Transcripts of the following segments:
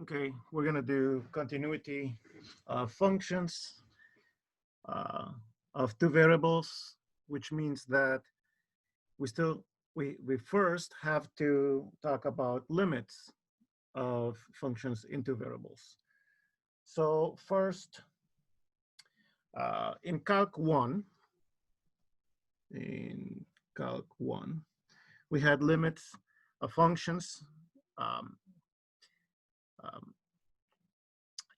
Okay, we're gonna do continuity functions of two variables, which means that we still we first have to talk about limits of functions into variables. So first, in Calc 1, in Calc 1, we had limits of functions. Um, um,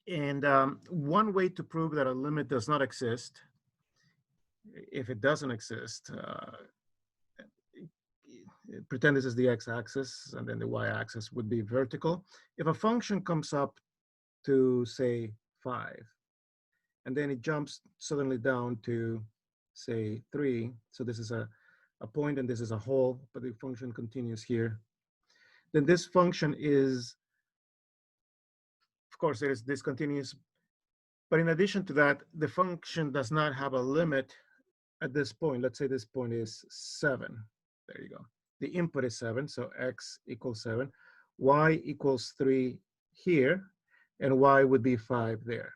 and one way to prove that a limit does not exist, if it doesn't exist, pretend this is the x-axis and then the y-axis would be vertical. If a function comes up to say 5 and then it jumps suddenly down to say 3, so this is a point and this is a hole, but the function continues here, then this function is, of course, it is discontinuous. But in addition to that, the function does not have a limit at this point. Let's say this point is 7. There you go. The input is 7, so x equals 7. Y equals 3 here, and y would be 5 there.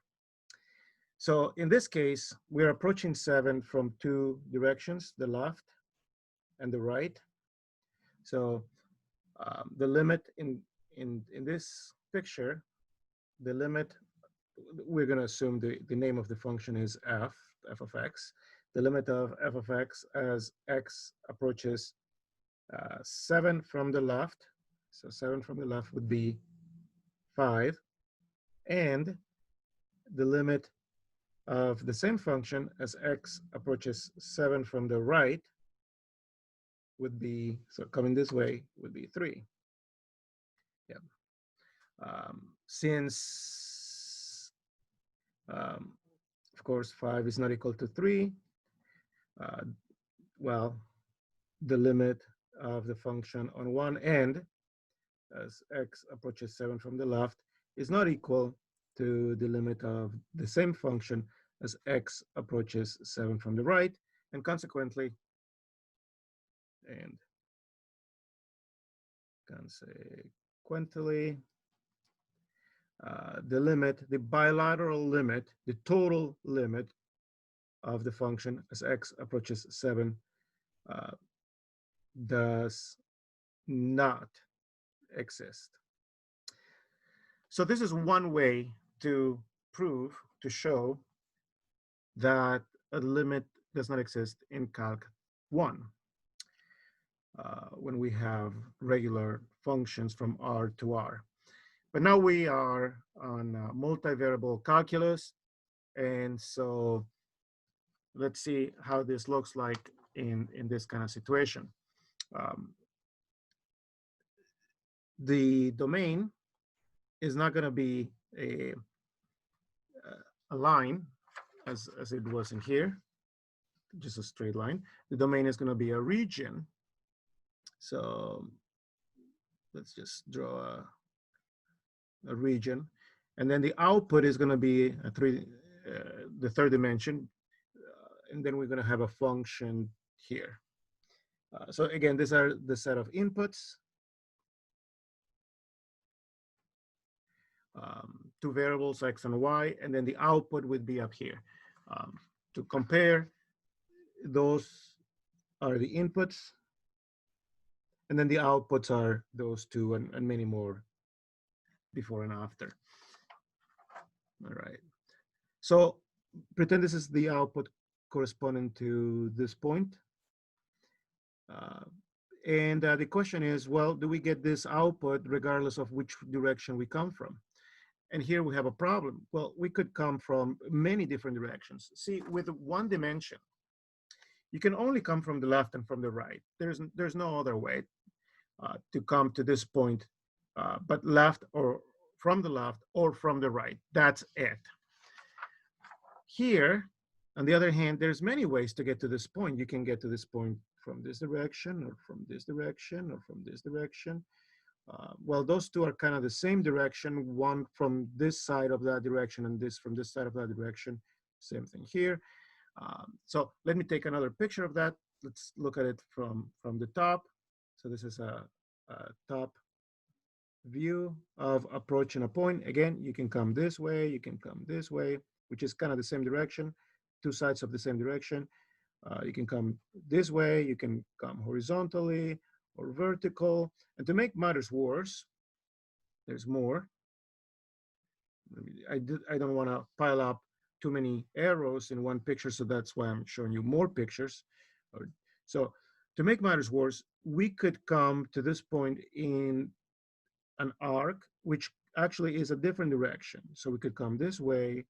So in this case, we're approaching 7 from two directions, the left and the right. So the limit in this picture, the limit, we're going to assume the name of the function is f of x. The limit of f of x as x approaches 7 from the left. So 7 from the left would be 5. And the limit of the same function as x approaches 7 from the right would be, so coming this way, would be 3. Yeah. Since, of course, 5 is not equal to 3, well, the limit of the function on one end, as x approaches 7 from the left, is not equal to the limit of the same function as x approaches 7 from the right, and consequently, the limit, the bilateral limit, the total limit of the function as x approaches 7 does not exist. So this is one way to prove, to show that a limit does not exist in Calc 1 when we have regular functions from R to R. But now we are on multivariable calculus, and so let's see how this looks like in this kind of situation. The domain is not going to be a line as it was in here, just a straight line. The domain is going to be a region. So let's just draw a region. And then the output is going to be the third dimension. And then we're going to have a function here. So again, these are the set of inputs. Two variables, x and y, and then the output would be up here. To compare, those are the inputs, and then the outputs are those two and many more before and after. All right. So pretend this is the output corresponding to this point. And the question is, well, do we get this output regardless of which direction we come from? And here we have a problem. Well, we could come from many different directions. See, with one dimension, you can only come from the left and from the right. There's no other way to come to this point, but left or from the left or from the right. That's it. Here, on the other hand, there's many ways to get to this point. You can get to this point from this direction or from this direction or from this direction. Well, those two are kind of the same direction, one from this side of that direction and this from this side of that direction. Same thing here. So let me take another picture of that. Let's look at it from the top. So this is a top view of approaching a point. Again, you can come this way, you can come this way, which is kind of the same direction, two sides of the same direction. You can come this way, you can come horizontally or vertical. And to make matters worse, there's more. I don't want to pile up too many arrows in one picture, so that's why I'm showing you more pictures. So to make matters worse, we could come to this point in an arc, which actually is a different direction. So we could come this way,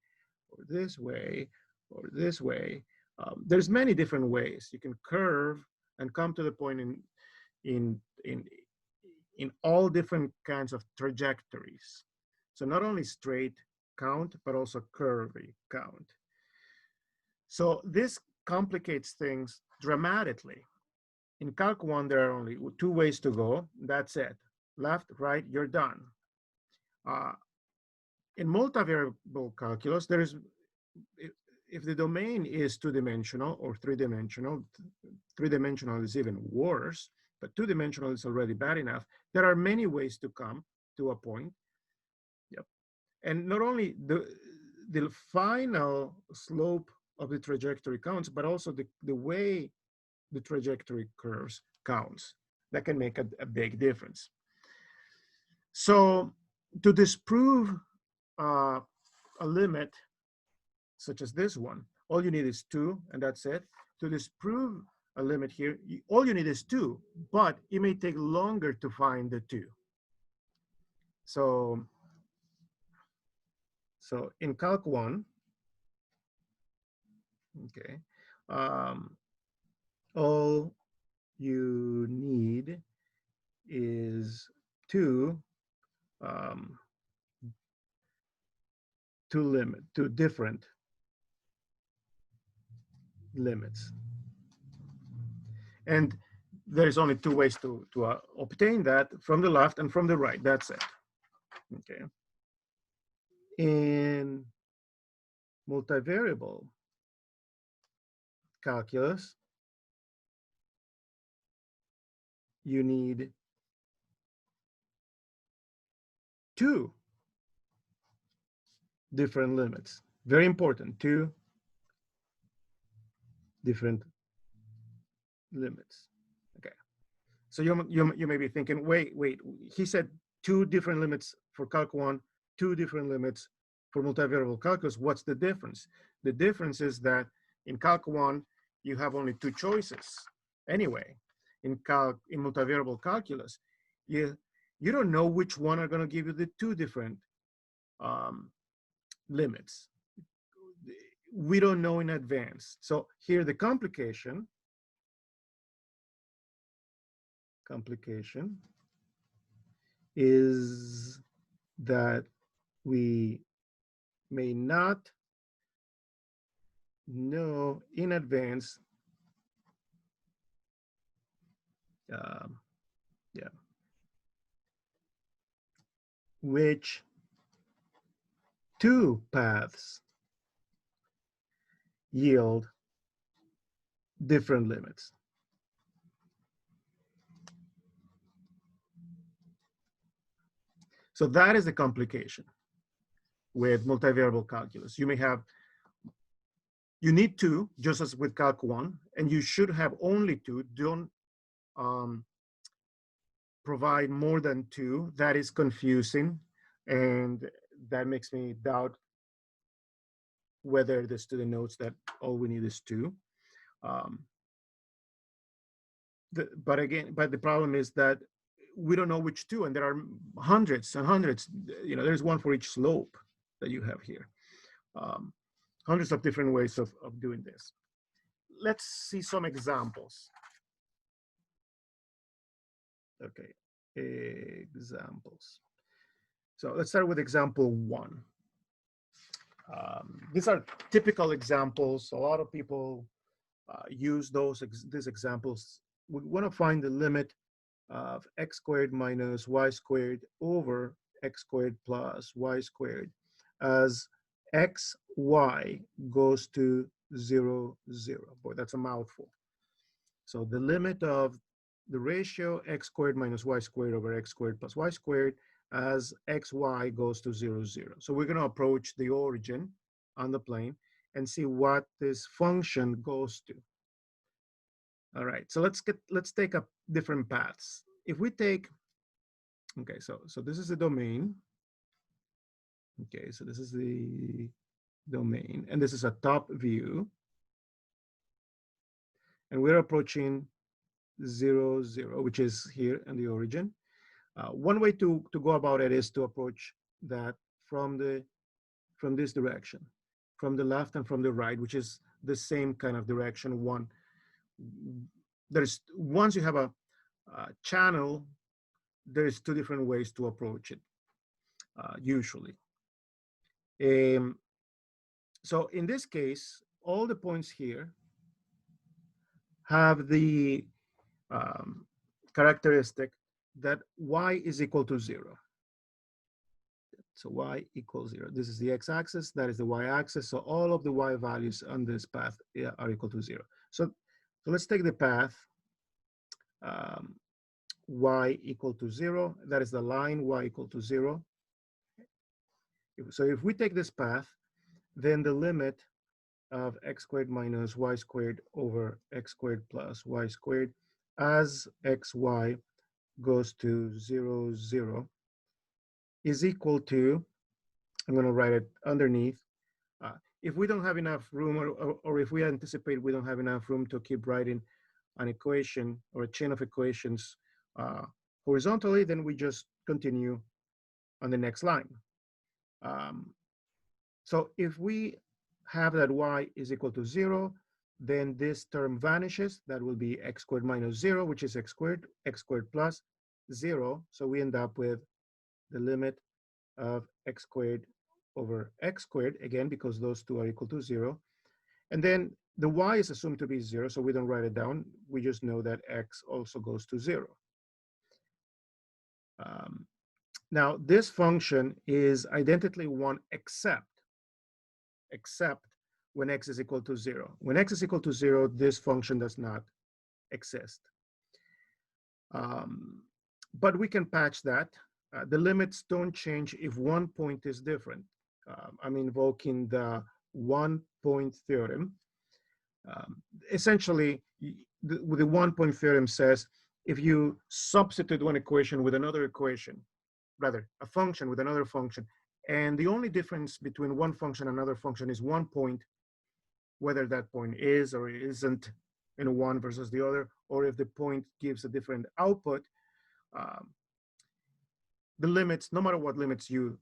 or this way, or this way. There's many different ways. You can curve and come to the point in, in, in all different kinds of trajectories. So not only straight count, but also curvy count. So this complicates things dramatically. In Calc 1, there are only two ways to go. That's it. Left, right, you're done. In multivariable calculus, there is, if the domain is two-dimensional or three-dimensional, three-dimensional is even worse, but two-dimensional is already bad enough. There are many ways to come to a point. Yep. And not only the final slope of the trajectory counts, but also the way the trajectory curves counts. That can make a big difference. So to disprove a limit, such as this one, all you need is 2, and that's it. To disprove a limit here, all you need is 2, but it may take longer to find the 2. So in Calc 1, okay, all you need is 2 different limits. And there's only 2 ways to obtain that, from the left and from the right. That's it. Okay. In multivariable calculus, you need 2 different limits. Very important, 2 different limits. Okay. So you may be thinking, wait, he said 2 different limits for Calc 1, 2 different limits for multivariable calculus. What's the difference? The difference is that in Calc 1, you have only 2 choices. Anyway, in multivariable calculus, you don't know which one are going to give you the 2 different limits. We don't know in advance. So here the complication is that we may not know in advance which 2 paths yield different limits. So that is the complication with multivariable calculus. You need 2, just as with Calc 1, and you should have only 2. Don't provide more than 2. That is confusing, and that makes me doubt whether the student knows that all we need is 2. But the problem is that we don't know which 2, and there are hundreds and hundreds. There's one for each slope that you have here. Hundreds of different ways of doing this. Let's see some examples. Okay, examples. So let's start with example 1. These are typical examples. A lot of people use these examples. We want to find the limit of x squared minus y squared over x squared plus y squared as x, y goes to 0, 0. Boy, that's a mouthful. So the limit of the ratio x squared minus y squared over x squared plus y squared as xy goes to 0, 0. So we're going to approach the origin on the plane and see what this function goes to. All right, so let's take up different paths. If we take, okay, so this is the domain. Okay, so this is the domain, and this is a top view. And we're approaching 0, 0, which is here in the origin. One way to go about it is to approach that from this direction, from the left and from the right, which is the same kind of direction. Once you have a channel, there's two different ways to approach it, usually. So in this case, all the points here have the characteristic that y is equal to 0. So y equals 0. This is the x-axis, that is the y-axis. So all of the y values on this path are equal to 0. So let's take the path y equal to 0. That is the line y equal to 0. So if we take this path, then the limit of x squared minus y squared over x squared plus y squared as xy goes to 0, 0 is equal to, I'm going to write it underneath. If we don't have enough room, or if we anticipate we don't have enough room to keep writing an equation or a chain of equations horizontally, then we just continue on the next line. So if we have that y is equal to 0, then this term vanishes. That will be x squared minus 0, which is x squared plus 0. So we end up with the limit of x squared over x squared, again, because those two are equal to 0. And then the y is assumed to be 0, so we don't write it down. We just know that x also goes to 0. Now, this function is identically 1 except when x is equal to 0. When x is equal to 0, this function does not exist. But we can patch that. The limits don't change if one point is different. I'm invoking the one-point theorem. Essentially, the one-point theorem says if you substitute one equation with another equation, rather a function with another function, and the only difference between one function and another function is 1 point, whether that point is or isn't in one versus the other, or if the point gives a different output, the limits, no matter what limits you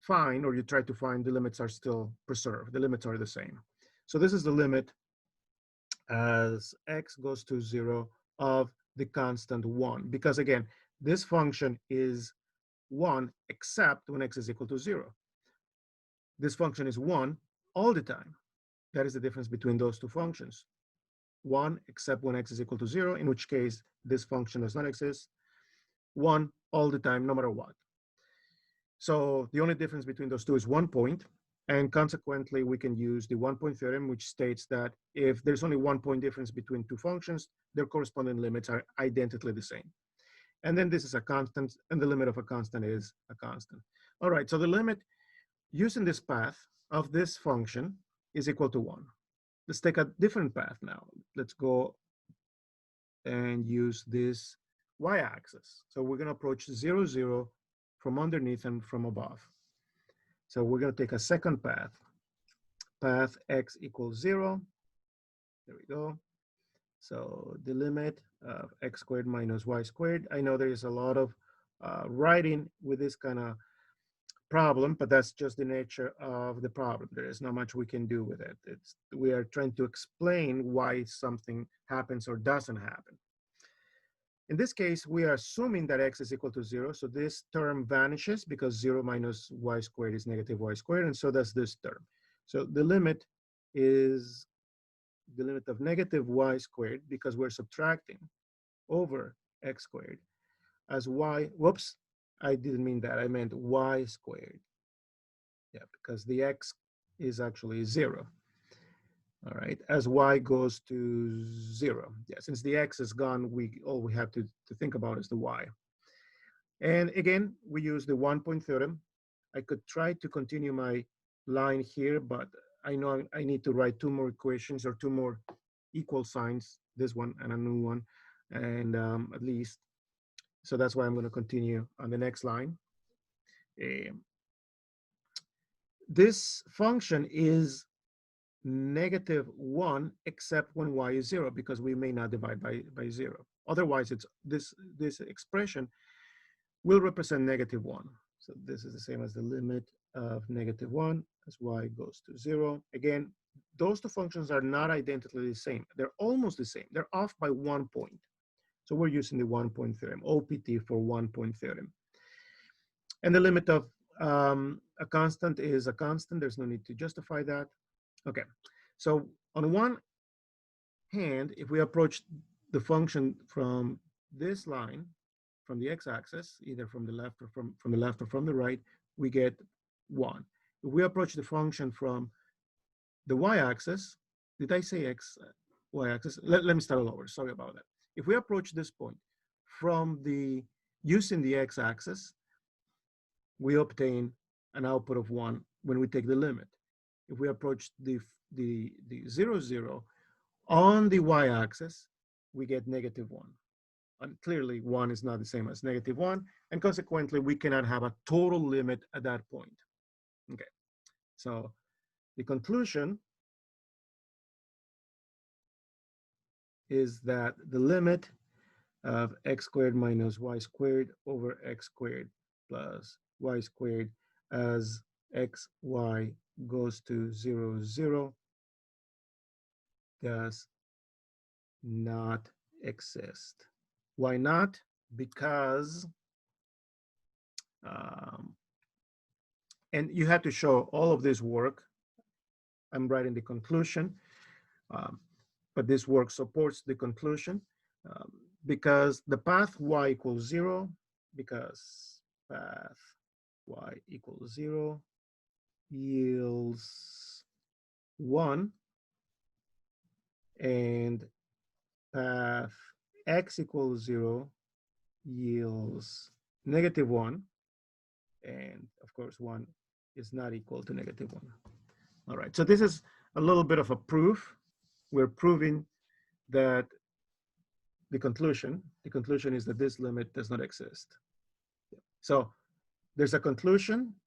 find or you try to find, the limits are still preserved. The limits are the same. So this is the limit as x goes to 0 of the constant 1. Because again, this function is 1 except when x is equal to 0. This function is 1 all the time. That is the difference between those two functions. 1 except when x is equal to 0, in which case this function does not exist. 1 all the time, no matter what. So the only difference between those two is 1 point. And consequently, we can use the one-point theorem, which states that if there's only 1 point difference between two functions, their corresponding limits are identically the same. And then this is a constant, and the limit of a constant is a constant. All right, so the limit using this path of this function is equal to 1. Let's take a different path now. Let's go and use this y-axis. So we're going to approach 0, 0 from underneath and from above. So we're going to take a second path, path x equals 0. There we go. So the limit of x squared minus y squared. I know there is a lot of writing with this kind of problem, but that's just the nature of the problem. There is not much we can do with it. We are trying to explain why something happens or doesn't happen. In this case, we are assuming that x is equal to 0. So this term vanishes because 0 minus y squared is negative y squared, and so does this term. So the limit is the limit of negative y squared, because we're subtracting, over x squared as y. Whoops, I didn't mean that. I meant y squared. Yeah, because the x is actually 0. All right, as y goes to 0. Yeah, since the x is gone, all we have to think about is the y. And again, we use the 1-point theorem. I could try to continue my line here, but I know I need to write two more equations or two more equal signs, this one and a new one, and at least. So that's why I'm going to continue on the next line. This function is -1 except when y is 0, because we may not divide by 0. Otherwise, it's this expression will represent -1. So this is the same as the limit of -1 as y goes to 0. Again, those two functions are not identically the same. They're almost the same. They're off by 1 point. So we're using the 1-point theorem, OPT for 1-point theorem. And the limit of a constant is a constant. There's no need to justify that. Okay, so on one hand, if we approach the function from this line, from the x-axis, either from the left or from the left or from the right, we get 1. If we approach the function from the y-axis, did I say x, y-axis? Let me start all over, sorry about that. If we approach this point from using the x-axis, we obtain an output of 1 when we take the limit. If we approach the 0, 0 on the y-axis, we get -1. And clearly, 1 is not the same as -1, and consequently, we cannot have a total limit at that point. Okay, so the conclusion is that the limit of x squared minus y squared over x squared plus y squared as x, y goes to 0, 0 does not exist. Why not? Because, and you have to show all of this work. I'm writing the conclusion, but this work supports the conclusion because the path y equals 0, because path y equals 0 yields 1, and path x equals 0 yields -1, and of course 1 is not equal to -1. All right, so this is a little bit of a proof. We're proving that the conclusion is that this limit does not exist. So there's a conclusion.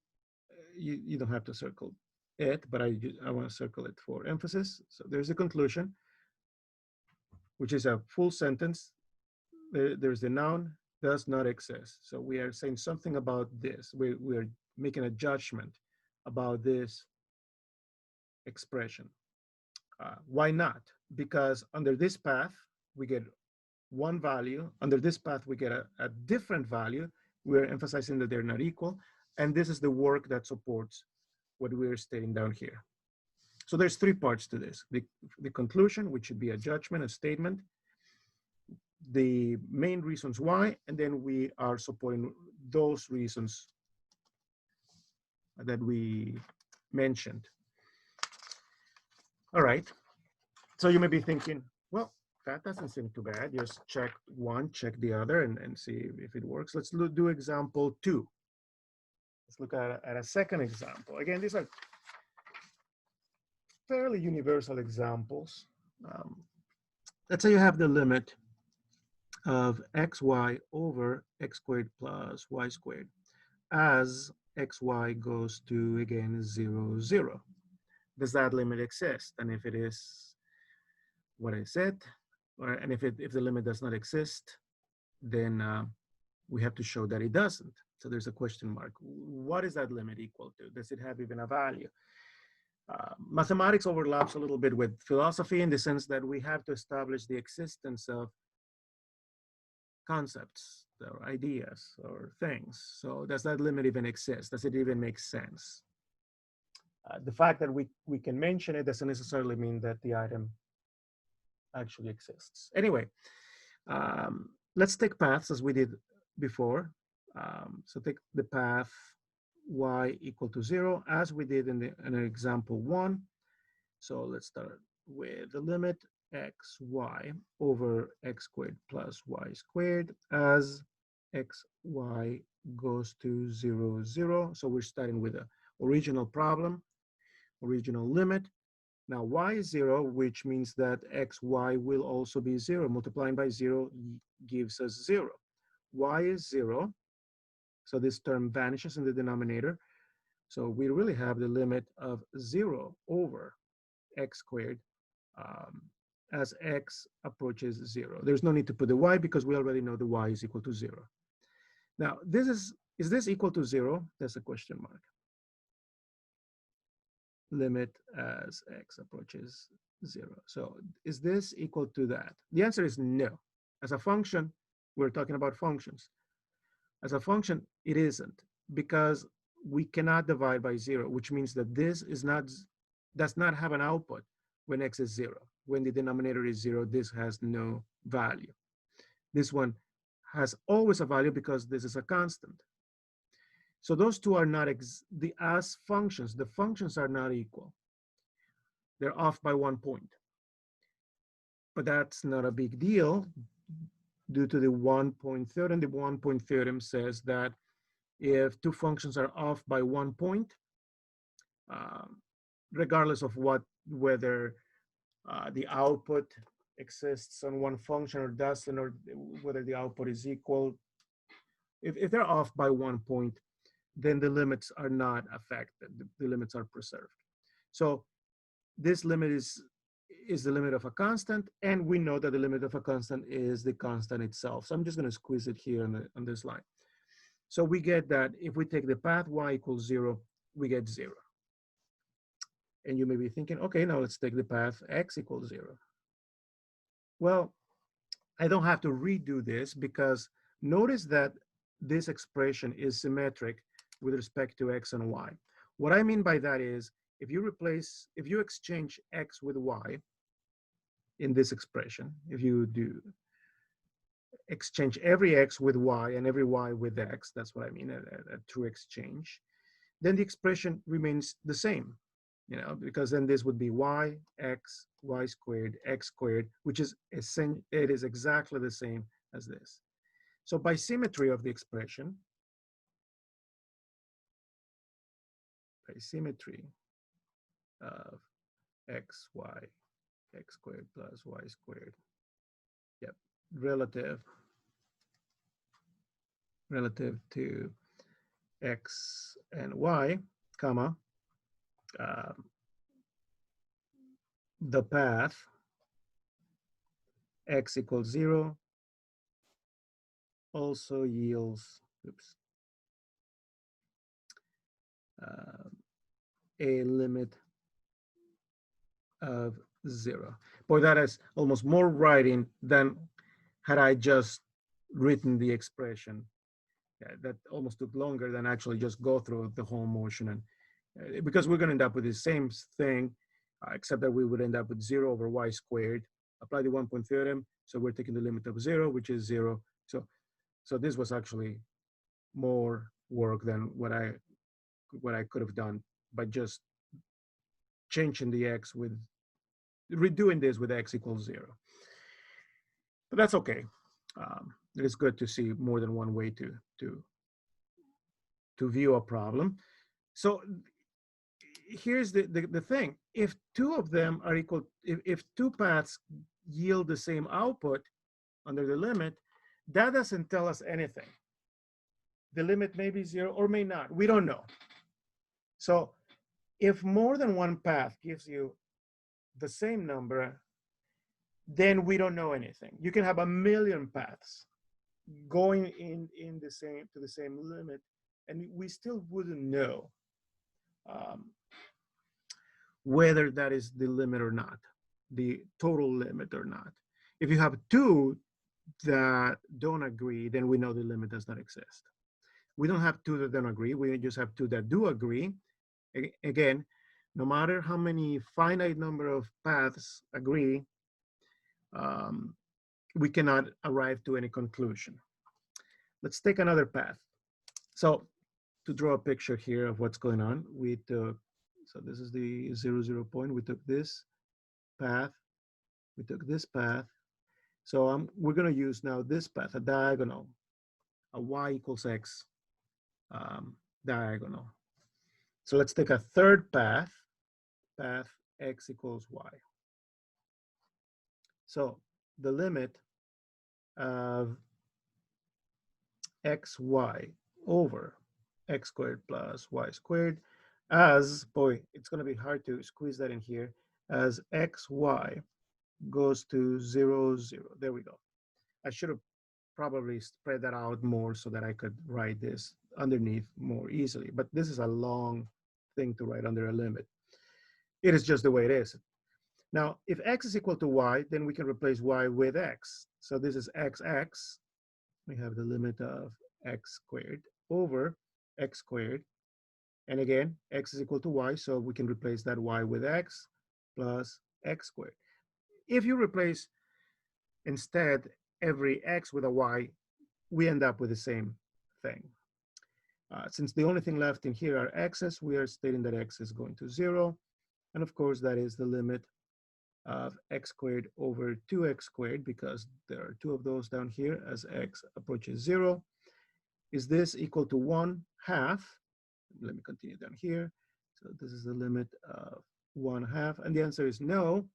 You don't have to circle it, but I want to circle it for emphasis. So there's a conclusion, which is a full sentence. There's the noun, does not exist. So we are saying something about this. We are making a judgment about this expression. Why not? Because under this path, we get one value. Under this path, we get a different value. We're emphasizing that they're not equal. And this is the work that supports what we're stating down here. So there's three parts to this. The conclusion, which should be a judgment, a statement, the main reasons why, and then we are supporting those reasons that we mentioned. All right, so you may be thinking, well, that doesn't seem too bad. Just check one, check the other, and see if it works. Let's do example 2. Let's look at a second example. Again, these are fairly universal examples. Let's say you have the limit of xy over x squared plus y squared as xy goes to, again, 0, 0. Does that limit exist? And if it is what I said, and if the limit does not exist, then we have to show that it doesn't. So there's a question mark. What is that limit equal to? Does it have even a value? Mathematics overlaps a little bit with philosophy in the sense that we have to establish the existence of concepts or ideas or things. So does that limit even exist? Does it even make sense? The fact that we can mention it doesn't necessarily mean that the item actually exists. Anyway, let's take paths as we did before. So take the path y equal to 0 as we did in example 1. So let's start with the limit xy over x squared plus y squared as x, y goes to 0, 0. So we're starting with the original problem, original limit. Now y is 0, which means that x, y will also be 0. Multiplying by 0 gives us 0. Y is 0, so this term vanishes in the denominator. So we really have the limit of 0 over x squared as x approaches 0. There's no need to put the y because we already know the y is equal to 0. Now, is this equal to 0? That's a question mark. Limit as x approaches 0. So is this equal to that? The answer is no. As a function, we're talking about functions. As a function, it isn't, because we cannot divide by 0, which means that this does not have an output when x is 0. When the denominator is 0, this has no value. This one has always a value because this is a constant. So those two are not as functions. The functions are not equal. They're off by 1 point. But that's not a big deal due to the 1 point theorem. The 1 point theorem says that if two functions are off by 1 point, regardless of whether the output exists on one function or doesn't, or whether the output is equal, if they're off by 1 point, then the limits are not affected. The limits are preserved. So this limit is the limit of a constant, and we know that the limit of a constant is the constant itself. So I'm just going to squeeze it here on this line. So we get that if we take the path y equals 0, we get 0. And you may be thinking, okay, now let's take the path x equals 0. Well, I don't have to redo this, because notice that this expression is symmetric with respect to x and y. What I mean by that is, if you exchange x with y in this expression, if you do exchange every x with y and every y with x, that's what I mean, a true exchange, then the expression remains the same, because then this would be y, x, y squared, x squared, which is it is exactly the same as this. So by symmetry of the expression, by symmetry of x, y, x squared plus y squared, yep, relative to x and y, comma, the path x equals 0 also yields, a limit of 0. Boy, that is almost more writing than had I just written the expression. Yeah, that almost took longer than actually just go through the whole motion, and because we're going to end up with the same thing, except that we would end up with 0 over y squared. Apply the 1 point theorem, so we're taking the limit of 0, which is 0. So this was actually more work than what I could have done by just changing the x with redoing this with x equals 0. But that's okay. It is good to see more than one way to view a problem. So here's the thing. If two of them are equal, if two paths yield the same output under the limit, that doesn't tell us anything. The limit may be 0 or may not. We don't know. So if more than one path gives you the same number, then we don't know anything. You can have a million paths going in the same limit, and we still wouldn't know whether that is the limit or not, the total limit or not. If you have two that don't agree, then we know the limit does not exist. We don't have two that don't agree. We just have two that do agree. Again, no matter how many finite number of paths agree, we cannot arrive to any conclusion. Let's take another path. So to draw a picture here of what's going on, we took, so this is the 0, 0 point. We took this path. We took this path. So we're going to use now this path, a diagonal a y equals x diagonal. So let's take a third path, path x equals y. So the limit of xy over x squared plus y squared as, boy, it's going to be hard to squeeze that in here, as xy goes to 0, 0. There we go. I should have probably spread that out more so that I could write this underneath more easily. But this is a long thing to write under a limit. It is just the way it is. Now, if x is equal to y, then we can replace y with x. So this is xx. We have the limit of x squared over x squared. And again, x is equal to y, so we can replace that y with x plus x squared. If you replace instead every x with a y, we end up with the same thing. Since the only thing left in here are x's, we are stating that x is going to 0. And of course, that is the limit of x squared over 2x squared, because there are two of those down here as x approaches 0. Is this equal to 1/2? Let me continue down here. So this is the limit of 1/2. And the answer is no,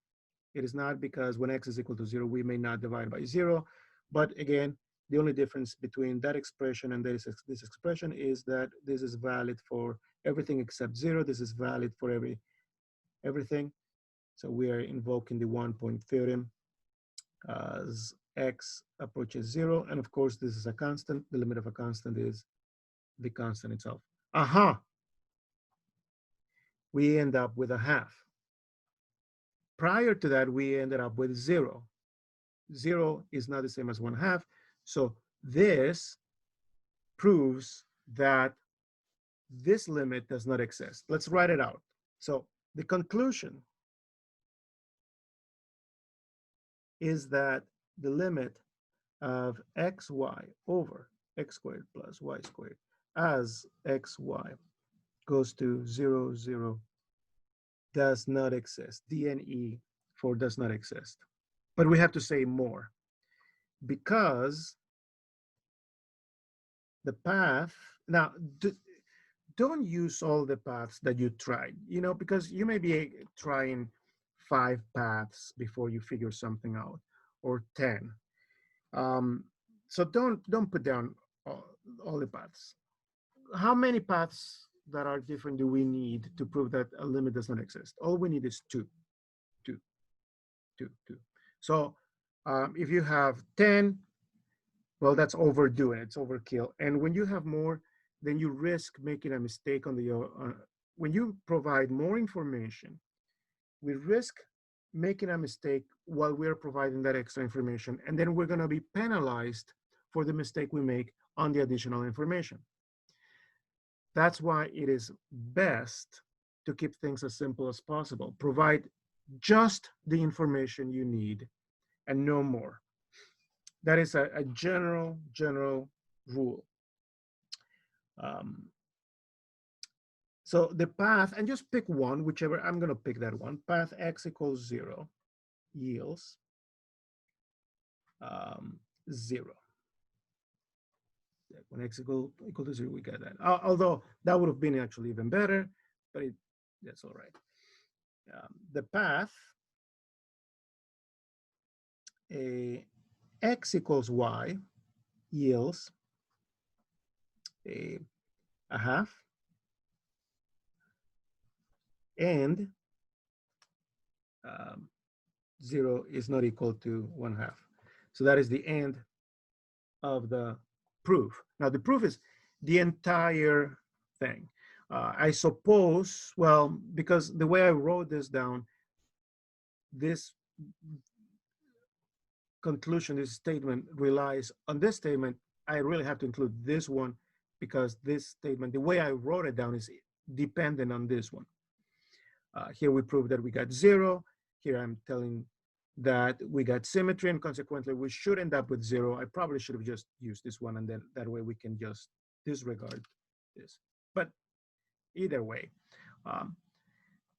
it is not, because when x is equal to 0, we may not divide by 0. But again, the only difference between that expression and this expression is that this is valid for everything except 0. This is valid for everything. So we are invoking the 1-point theorem as x approaches 0. And of course, this is a constant. The limit of a constant is the constant itself. Aha! We end up with 1/2. Prior to that, we ended up with 0. 0 is not the same as 1/2. So this proves that this limit does not exist. Let's write it out. So the conclusion is that the limit of xy over x squared plus y squared as xy goes to 0, 0 does not exist. DNE for does not exist. But we have to say more, because the path, now don't use all the paths that you tried, because you may be trying 5 paths before you figure something out, or 10. So don't put down all the paths. How many paths that are different do we need to prove that a limit does not exist? All we need is 2. So if you have 10, well, that's overdoing it. It's overkill. And when you have more, then you risk making a mistake on the, when you provide more information, we risk making a mistake while we're providing that extra information. And then we're going to be penalized for the mistake we make on the additional information. That's why it is best to keep things as simple as possible. Provide just the information you need and no more. That is a general rule. So the path, and just pick one, whichever, I'm going to pick that one. Path x equals 0 yields 0. When x equal to 0, we get that. Although that would have been actually even better, but that's all right. The path x equals y yields a 1/2, and 0 is not equal to 1/2. So that is the end of the proof. Now the proof is the entire thing. I suppose, well, because the way I wrote this down, this conclusion, this statement relies on this statement. I really have to include this one because this statement, the way I wrote it down, is dependent on this one. Here we prove that we got 0. Here I'm telling that we got symmetry, and consequently we should end up with 0. I probably should have just used this one, and then that way we can just disregard this. But either way,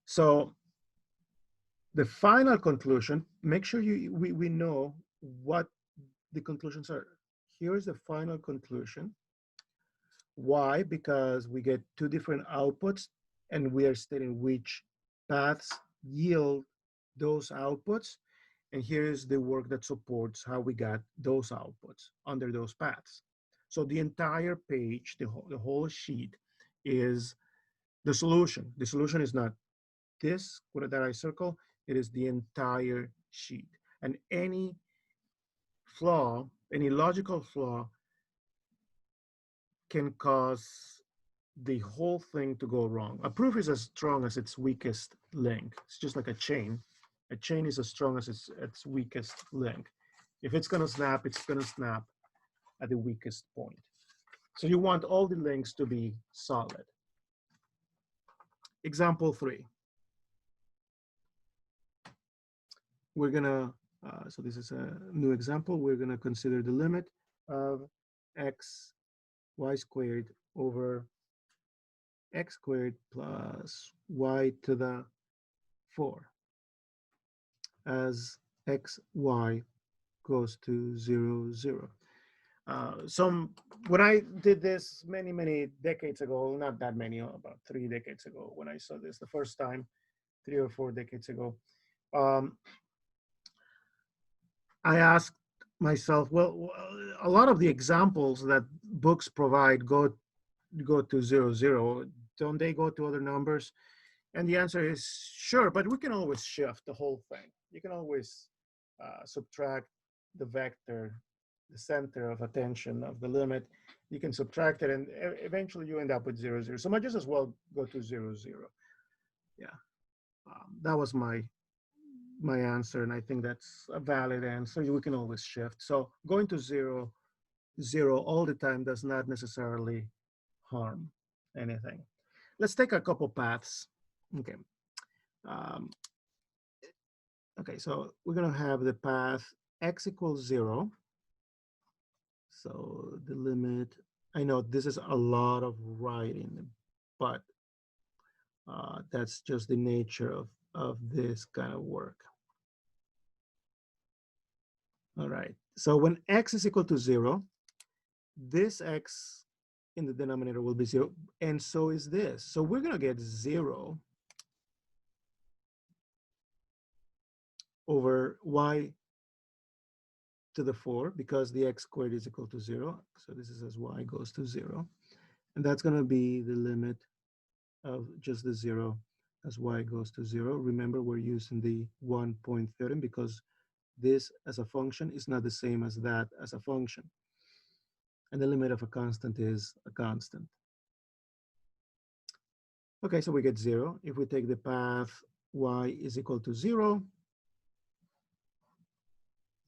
so the final conclusion, make sure we know what the conclusions are. here's the final conclusion. Why? Because we get two different outputs and we are stating which paths yield those outputs. And here's the work that supports how we got those outputs under those paths. So the entire page, the whole sheet is the solution. The solution is not this that I circle, it is the entire sheet. And any flaw, any logical flaw can cause the whole thing to go wrong. A proof is as strong as its weakest link. It's just like a chain. A chain is as strong as its weakest link. If it's gonna snap, it's gonna snap at the weakest point. So you want all the links to be solid. Example 3. We're gonna, so this is a new example. We're gonna consider the limit of x y squared over x squared plus y to the 4 as x, y goes to 0, 0. When I did this many decades ago, not that many, about 3 decades ago, when I saw this the first time, 3 or 4 decades ago, I asked myself, well, a lot of the examples that books provide go to 0, 0. Don't they go to other numbers? And the answer is sure, but we can always shift the whole thing. You can always subtract the vector, the center of attention of the limit. You can subtract it, and eventually you end up with 0, 0. So I might just as well go to 0, 0. Yeah, that was my answer, and I think that's a valid answer. We can always shift. So going to 0, 0 all the time does not necessarily harm anything. Let's take a couple paths. Okay. Okay, so we're going to have the path x equals 0. So the limit, I know this is a lot of writing, but that's just the nature of this kind of work. All right, so when x is equal to 0, this x in the denominator will be 0, and so is this. So we're going to get 0 over y to the 4 because the x squared is equal to 0. So this is as y goes to 0. And that's going to be the limit of just the 0 as y goes to 0. Remember, we're using the 1 point theorem because this as a function is not the same as that as a function. And the limit of a constant is a constant. Okay, so we get 0. If we take the path y is equal to 0,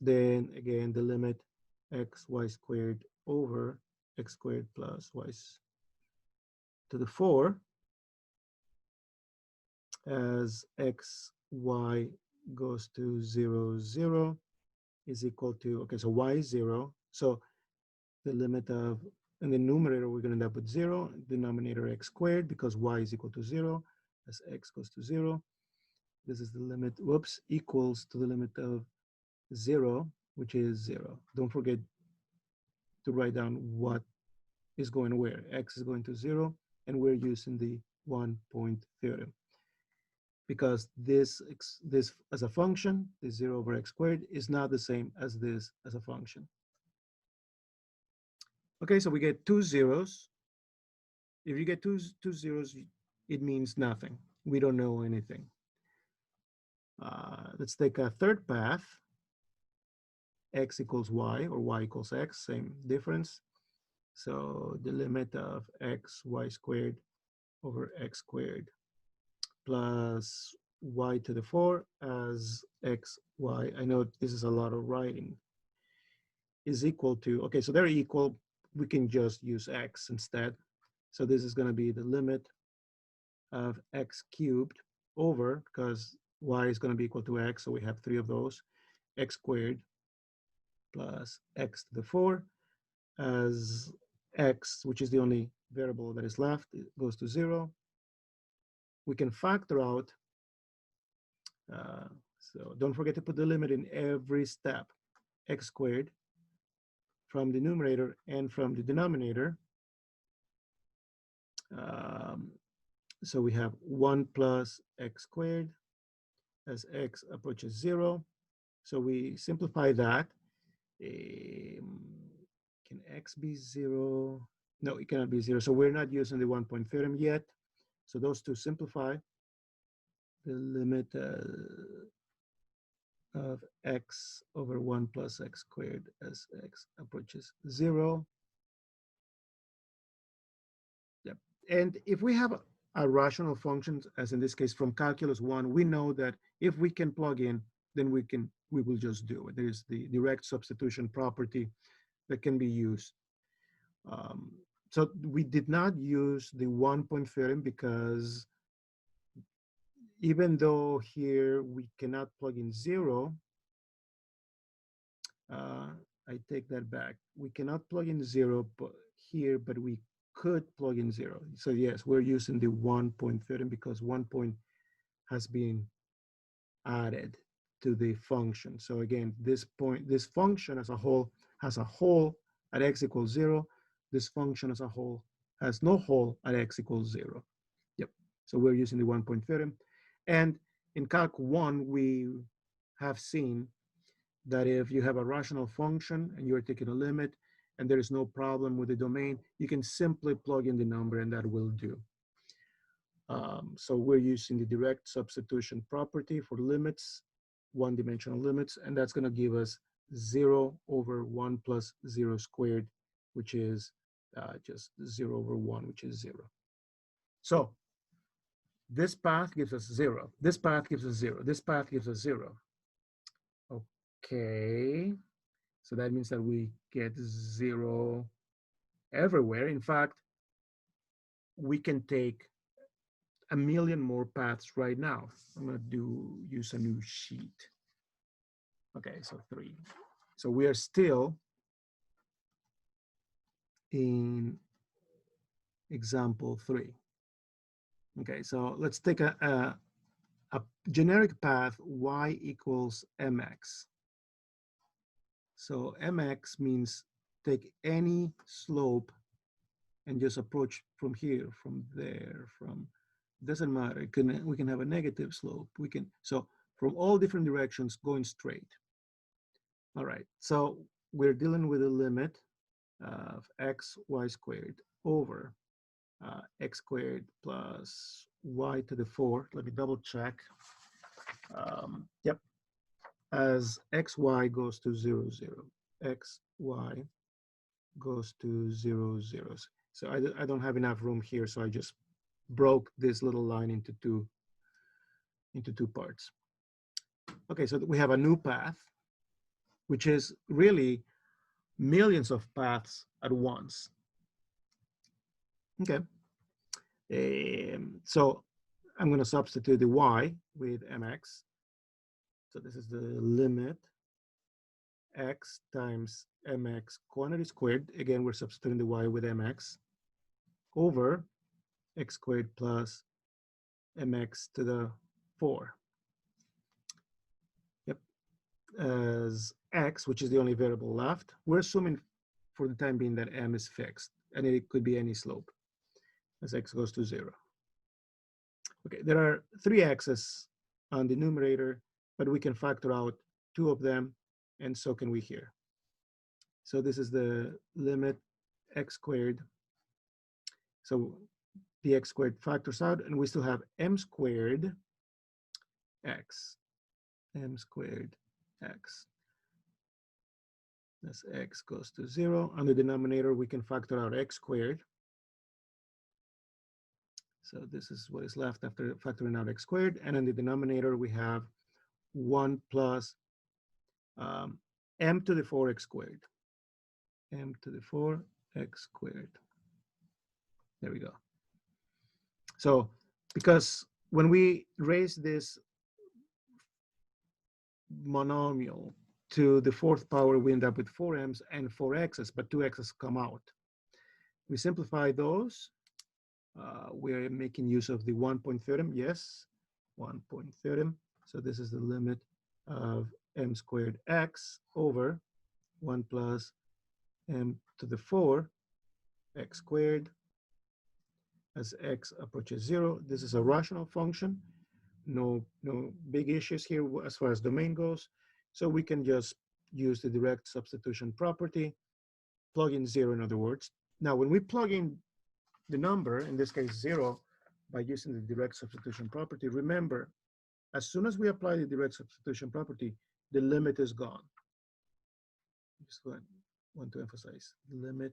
then again, the limit x y squared over x squared plus y to the 4 as x, y goes to 0, 0 is equal to, okay, so y is 0. So the limit of, in the numerator, we're going to end up with 0, denominator x squared, because y is equal to 0, as x goes to 0. This is the limit, whoops, equals to the limit of 0, which is 0. Don't forget to write down what is going where. X is going to 0, and we're using the 1 point theorem. Because this as a function, this 0 over x squared, is not the same as this as a function. Okay, so we get 2 zeros. If you get two zeros, it means nothing. We don't know anything. Let's take a third path. X equals y, or y equals x, same difference. So the limit of x, y squared over x squared plus y to the 4 as x, y, I know this is a lot of writing, is equal to, okay, so they're equal. We can just use x instead. So this is going to be the limit of x cubed over, because y is going to be equal to x, so we have 3 of those, x squared plus x to the 4 as x, which is the only variable that is left, it goes to 0. We can factor out, so don't forget to put the limit in every step, x squared from the numerator and from the denominator. So we have 1 plus x squared as x approaches 0. So we simplify that. Can x be 0? No, it cannot be 0. So we're not using the 1-point theorem yet. So those two simplify. The limit of x over 1 plus x squared as x approaches 0. Yep. And if we have a rational function, as in this case from calculus 1, we know that if we can plug in, then we will just do it. There's the direct substitution property that can be used. So we did not use the 1-point theorem because even though here we cannot plug in 0, I take that back. We cannot plug in 0 here, but we could plug in 0. So yes, we're using the 1-point theorem because 1 point has been added to the function. So again, this function as a whole has a hole at x equals 0. This function as a whole has no hole at x equals 0. Yep. So we're using the 1-point theorem. And in Calc 1, we have seen that if you have a rational function and you're taking a limit and there is no problem with the domain, you can simply plug in the number and that will do. So we're using the direct substitution property for limits, one-dimensional limits, and that's going to give us 0 over 1 plus 0 squared, which is just 0 over 1, which is 0. So this path gives us 0. This path gives us 0. This path gives us 0. Okay, so that means that we get 0 everywhere. In fact, we can take a million more paths right now. I'm going to use a new sheet. Okay, so 3. So we are still in example 3. Okay, so let's take a generic path y equals mx. So mx means take any slope and just approach from here, from there, from, doesn't matter. We can have a negative slope. So from all different directions going straight. All right, so we're dealing with a limit of x y squared over x squared plus y to the 4. Let me double check. Yep, as xy goes to 0, 0, xy goes to 0, 0. So I don't have enough room here, so I just broke this little line into two parts. Okay, so we have a new path, which is really millions of paths at once. Okay, so I'm going to substitute the y with mx. So this is the limit x times mx quantity squared. Again, we're substituting the y with mx over x squared plus mx to the 4. Yep, as x, which is the only variable left, we're assuming for the time being that m is fixed, and it could be any slope as x goes to 0. Okay, there are 3 x's on the numerator, but we can factor out 2 of them, and so can we here. So this is the limit x squared. So the x squared factors out, and we still have m squared x. M squared x. As x goes to 0. On the denominator, we can factor out x squared. So this is what is left after factoring out x squared. And in the denominator, we have 1 plus m to the 4x squared. M to the 4x squared. There we go. So because when we raise this monomial to the 4th power, we end up with 4m's and 4x's, but 2x's come out. We simplify those. We're making use of the 1-point theorem. Yes, 1-point theorem. So this is the limit of m squared x over 1 plus m to the 4 x squared as x approaches 0. This is a rational function. No big issues here as far as domain goes. So we can just use the direct substitution property, plug in 0 in other words. Now, when we plug in the number, in this case 0, by using the direct substitution property, remember, as soon as we apply the direct substitution property, the limit is gone. Just want to emphasize, the limit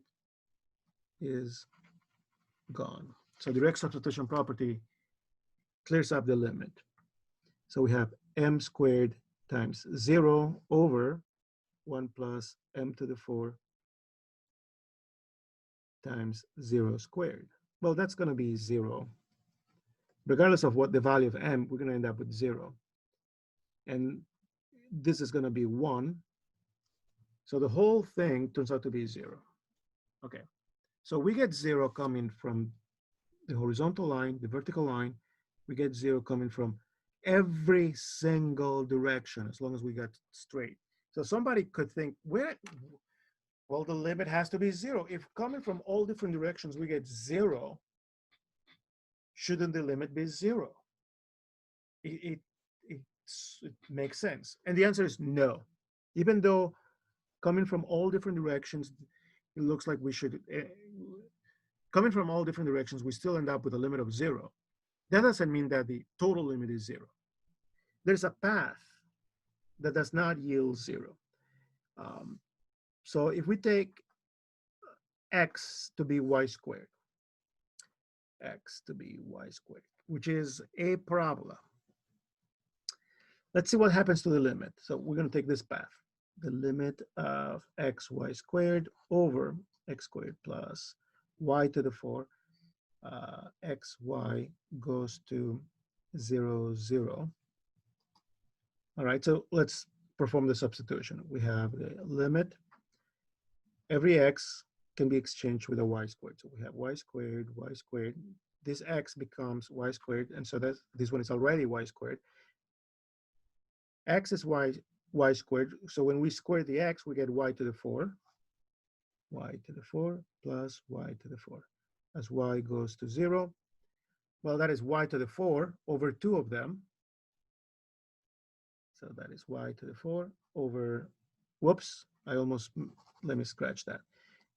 is gone. So direct substitution property clears up the limit. So we have m squared times 0 over 1 plus m to the 4 times 0 squared. Well, that's going to be 0. Regardless of what the value of m, we're going to end up with 0. And this is going to be 1. So the whole thing turns out to be 0. Okay. So we get 0 coming from the horizontal line, the vertical line. We get 0 coming from every single direction, as long as we got straight. So somebody could think, well, the limit has to be 0. If coming from all different directions we get 0, shouldn't the limit be 0? It makes sense. And the answer is no. Even though coming from all different directions, it looks like we should, coming from all different directions, we still end up with a limit of 0. That doesn't mean that the total limit is 0. There's a path that does not yield 0. So if we take x to be y squared, which is a parabola. Let's see what happens to the limit. So we're going to take this path. The limit of xy squared over x squared plus y to the 4, xy goes to 0, 0. All right, so let's perform the substitution. We have the limit. Every x can be exchanged with a y squared. So we have y squared, y squared. This x becomes y squared, and so this one is already y squared. X is y squared. So when we square the x, we get y to the 4. Y to the 4 plus y to the 4. As y goes to 0, well, that is y to the 4 over 2 of them. So that is y to the 4 over, whoops, let me scratch that.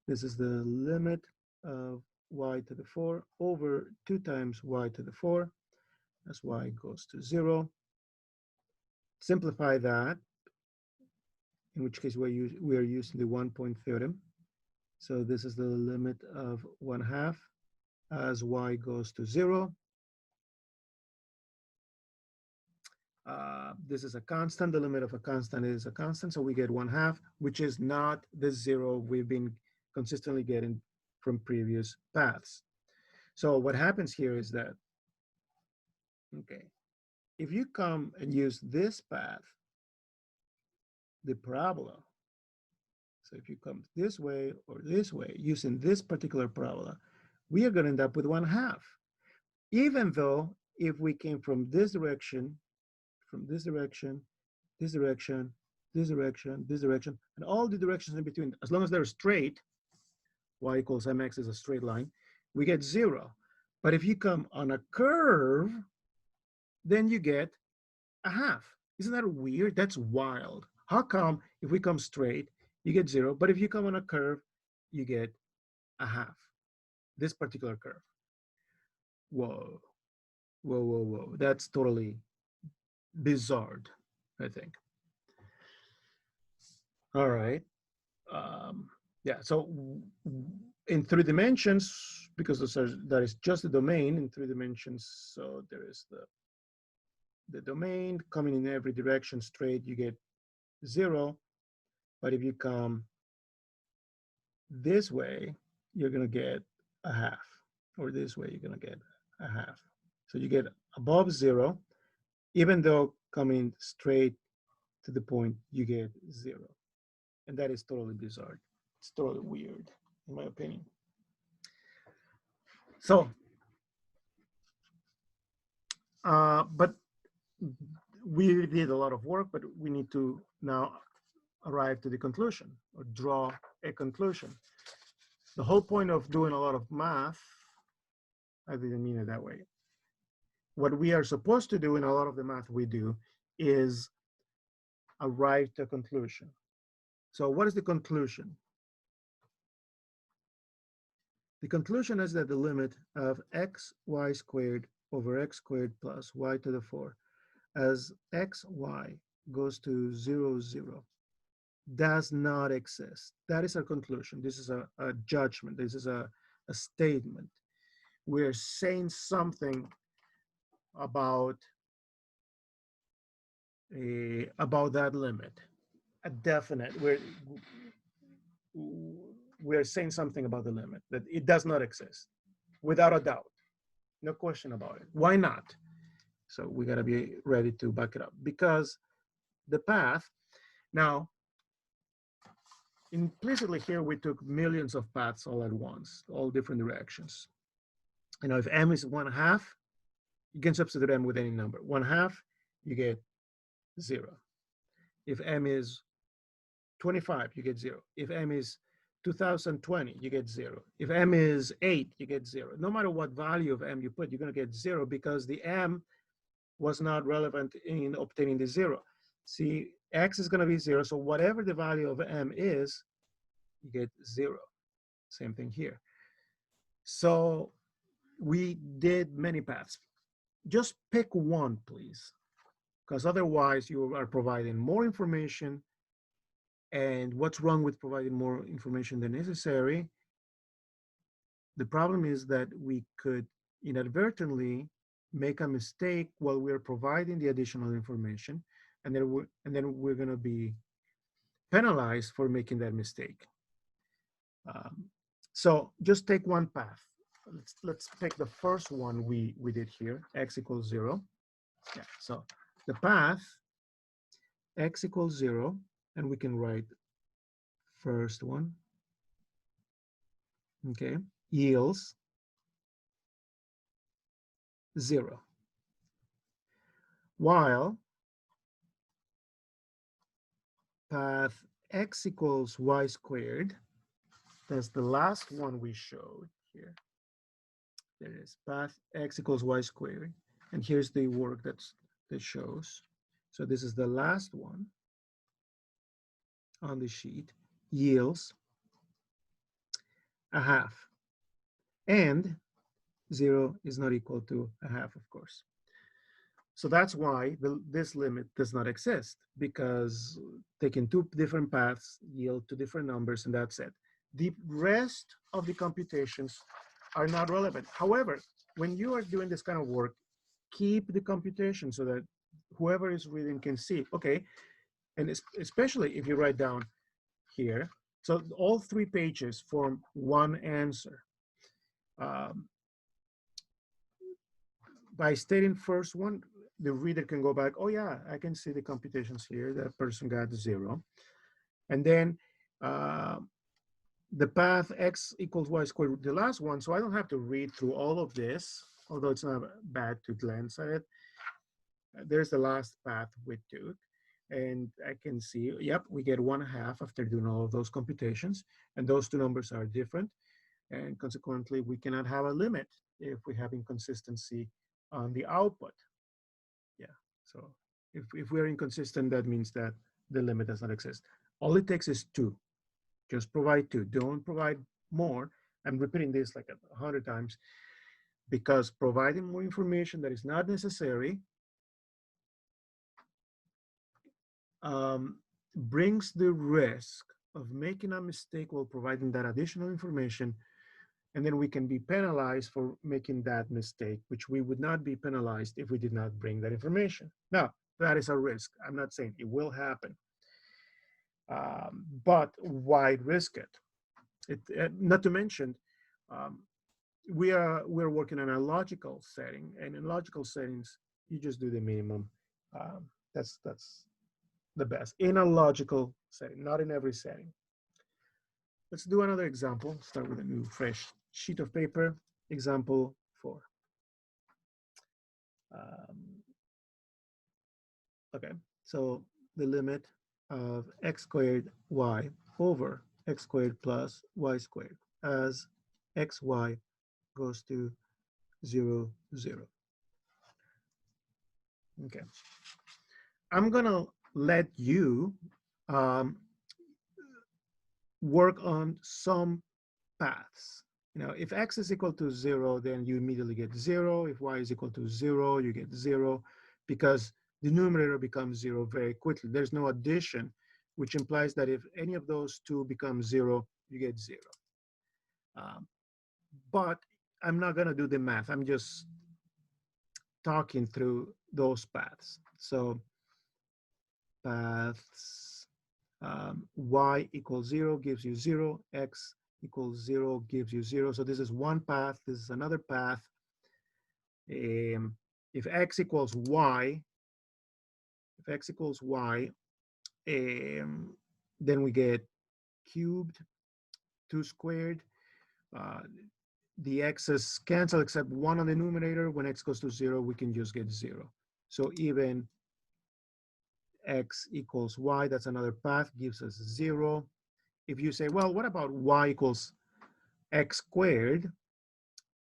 This is the limit of y to the 4 over 2 times y to the 4 as y goes to 0. Simplify that, in which case we are using the 1-point theorem. So this is the limit of 1/2 as y goes to 0. This is a constant. The limit of a constant is a constant, so we get 1/2, which is not the 0 we've been consistently getting from previous paths. So what happens here is that, okay, if you come and use this path, the parabola, so if you come this way or this way, using this particular parabola, we are going to end up with 1/2. Even though if we came from this direction, this direction, this direction, this direction, this direction, and all the directions in between, as long as they're straight, y equals mx is a straight line, we get 0. But if you come on a curve, then you get 1/2. Isn't that weird? That's wild. How come if we come straight, you get 0, but if you come on a curve, you get 1/2? This particular curve. Whoa, whoa, whoa, whoa. That's totally bizarre, I think. All right. Yeah, so in 3 dimensions, because that is just the domain in 3 dimensions, so there is the domain coming in every direction straight, you get 0. But if you come this way, you're going to get 1/2. Or this way, you're going to get 1/2. So you get above 0, even though coming straight to the point, you get 0. And that is totally bizarre. It's totally weird, in my opinion. So, but we did a lot of work, but we need to now arrive to the conclusion or draw a conclusion. The whole point of doing a lot of math, I didn't mean it that way. What we are supposed to do in a lot of the math we do is arrive to a conclusion. So what is the conclusion? The conclusion is that the limit of xy squared over x squared plus y to the 4 as xy goes to 0, 0 does not exist. That is our conclusion. This is a judgment. This is a statement. We're saying something about that limit, a definite. We're saying something about the limit, that it does not exist, without a doubt, no question about it. Why not? So we got to be ready to back it up, because the path, now, implicitly here, we took millions of paths all at once, all different directions. You know, if m is 1/2, you can substitute m with any number. 1/2, you get 0. If m is 25, you get 0. If m is 2020, you get 0. If m is 8, you get 0. No matter what value of m you put, you're going to get 0, because the m was not relevant in obtaining the 0. See, x is going to be 0, so whatever the value of m is, you get 0. Same thing here. So we did many paths. Just pick one, please, because otherwise you are providing more information. And what's wrong with providing more information than necessary? The problem is that we could inadvertently make a mistake while we're providing the additional information, and then we're going to be penalized for making that mistake. So just take one path. Let's pick the first one we did here, x equals 0. Yeah, so the path x equals 0, and we can write first one, okay, yields 0. While path x equals y squared, that's the last one we showed here. There it is, path x equals y squared. And here's the work that shows. So this is the last one on the sheet, yields 1/2. And 0 is not equal to 1/2, of course. So that's why this limit does not exist, because taking two different paths yield two different numbers, and that's it. The rest of the computations are not relevant. However, when you are doing this kind of work, keep the computation so that whoever is reading can see, okay, and especially if you write down here, so all 3 pages form one answer. By stating first one, the reader can go back, oh yeah, I can see the computations here, that person got 0. And then the path x equals y squared, the last one, so I don't have to read through all of this, although it's not bad to glance at it. There's the last path we took, and I can see, yep, we get 1/2 after doing all of those computations, and those two numbers are different, and consequently, we cannot have a limit if we have inconsistency on the output. Yeah, so if we're inconsistent, that means that the limit does not exist. All it takes is 2. Just provide 2. Don't provide more. I'm repeating this like 100 times, because providing more information that is not necessary brings the risk of making a mistake while providing that additional information, and then we can be penalized for making that mistake, which we would not be penalized if we did not bring that information. Now, that is a risk. I'm not saying it will happen, but why risk it? Not to mention, we're working in a logical setting, and in logical settings, you just do the minimum. That's the best in a logical setting, not in every setting. Let's do another example. Start with a new fresh sheet of paper. Example 4. Okay, so the limit of x squared y over x squared plus y squared as xy goes to 0, 0. Okay. I'm going to let you um, work on some paths. You know, if x is equal to 0, then you immediately get 0. If y is equal to 0, you get 0 because the numerator becomes 0 very quickly. There's no addition, which implies that if any of those two become 0, you get 0. But I'm not going to do the math. I'm just talking through those paths. So paths y equals 0 gives you 0, x equals 0 gives you 0. So this is one path, this is another path. If x equals y, then we get cubed, 2 squared. The x's cancel except 1 on the numerator. When x goes to 0, we can just get 0. So even x equals y, that's another path, gives us 0. If you say, well, what about y equals x squared?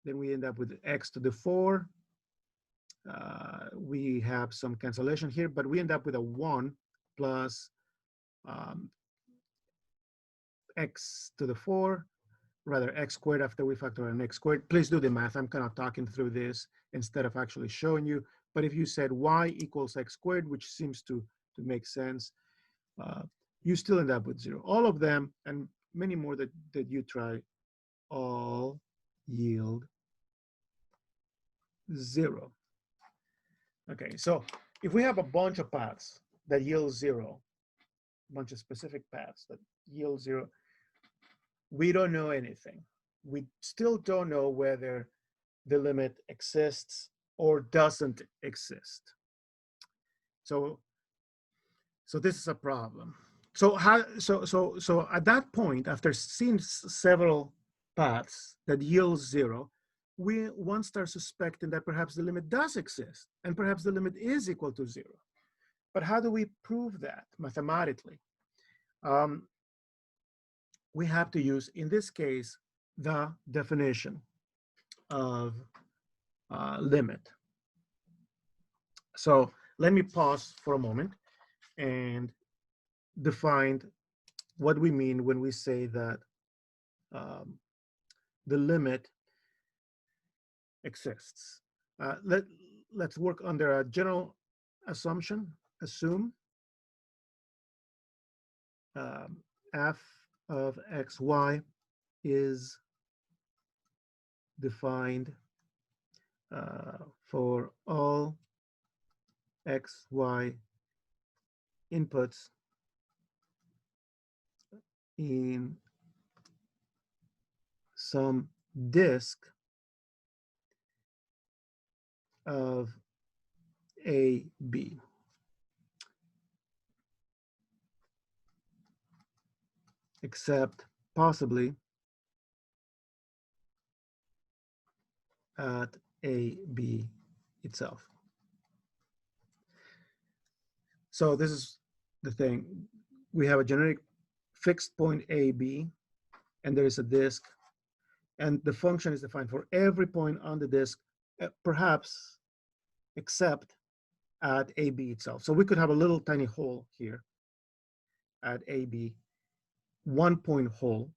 Then we end up with x to the 4. We have some cancellation here, but we end up with a 1 plus x to the 4, rather x squared after we factor an x squared. Please do the math. I'm kind of talking through this instead of actually showing you. But if you said y equals x squared, which seems to make sense, you still end up with 0. All of them and many more that you try all yield 0. Okay, so if we have a bunch of paths that yield 0, a bunch of specific paths that yield 0, we don't know anything. We still don't know whether the limit exists or doesn't exist. So this is a problem. So at that point, after seeing several paths that yield 0, one starts suspecting that perhaps the limit does exist, and perhaps the limit is equal to 0. But how do we prove that mathematically? We have to use, in this case, the definition of limit. So let me pause for a moment and define what we mean when we say that the limit exists. Let's work under a general assumption. Assume f of xy is defined for all xy inputs in some disk of AB. Except possibly at AB itself. So this is the thing. We have a generic fixed point AB, and there is a disk, and the function is defined for every point on the disk, perhaps except at AB itself. So we could have a little tiny hole here at AB, 1 point hole,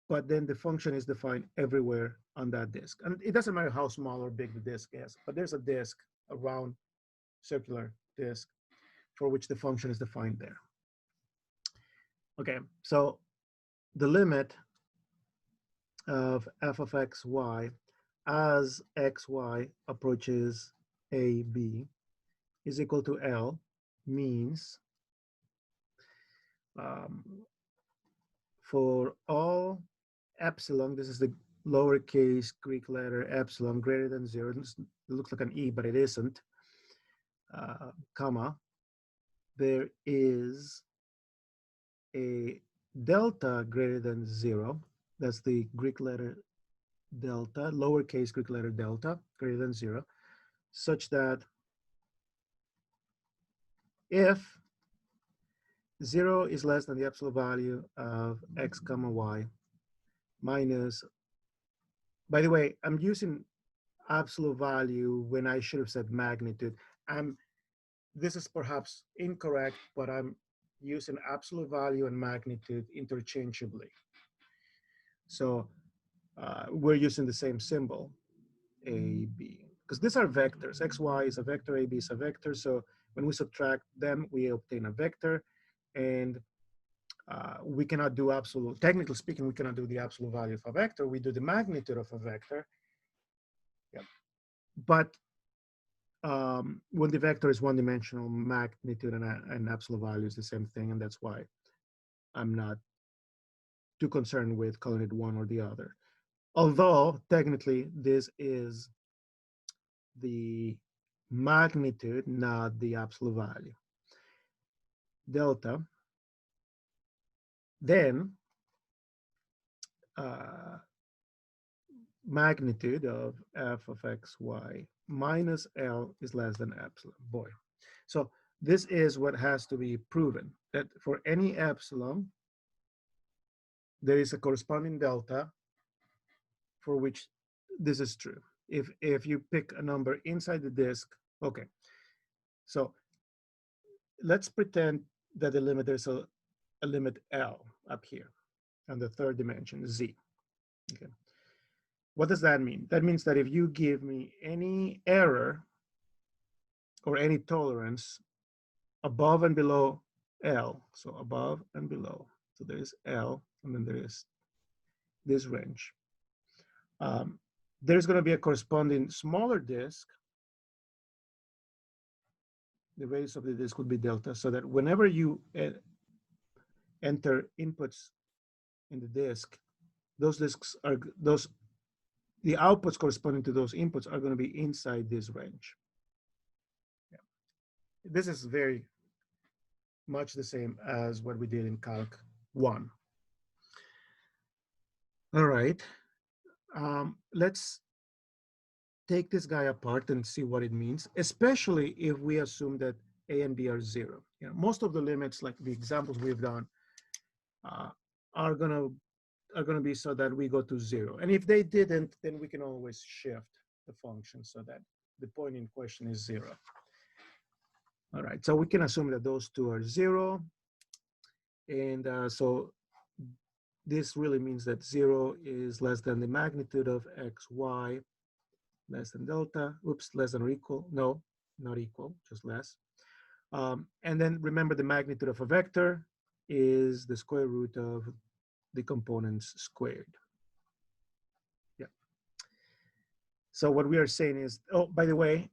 but then the function is defined everywhere on that disk. And it doesn't matter how small or big the disk is, but there's a disk, a round circular disk, for which the function is defined there. Okay, so the limit of f of xy as xy approaches AB is equal to L means for all epsilon, this is the lowercase Greek letter epsilon greater than 0, it looks like an E, but it isn't, comma, there is a delta greater than 0, that's the Greek letter delta, lowercase Greek letter delta greater than 0, such that if 0 is less than the absolute value of x comma y minus, by the way, I'm using absolute value when I should have said magnitude. This is perhaps incorrect, but I'm using absolute value and magnitude interchangeably. So we're using the same symbol, A, B, because these are vectors. X, Y is a vector, A, B is a vector. So when we subtract them, we obtain a vector. And we cannot do absolute, technically speaking, we cannot do the absolute value of a vector. We do the magnitude of a vector. Yep. But when the vector is one-dimensional, magnitude and absolute value is the same thing, and that's why I'm not too concerned with calling it one or the other. Although technically this is the magnitude, not the absolute value. Delta, then magnitude of f of x, y minus L is less than epsilon. Boy. So this is what has to be proven, that for any epsilon, there is a corresponding delta for which this is true. If you pick a number inside the disk, okay. So let's pretend that the limit, there's a limit L up here on the third dimension, Z. Okay. What does that mean? That means that if you give me any error or any tolerance above and below L, so above and below, so there is L, and then there is this range. There's going to be a corresponding smaller disk. The radius of the disk would be delta, so that whenever you enter inputs in the disk, those disks are the outputs corresponding to those inputs are going to be inside this range. Yeah. This is very much the same as what we did in Calc 1. All right, let's take this guy apart and see what it means, especially if we assume that A and B are 0. You know, most of the limits, like the examples we've done, are gonna be so that we go to 0. And if they didn't, then we can always shift the function so that the point in question is 0. All right, so we can assume that those two are 0. And so this really means that 0 is less than the magnitude of x, y, less than delta, oops, less than or equal, no, not equal, just less. And then remember, the magnitude of a vector is the square root of the components squared. Yeah. So what we are saying is, oh, by the way,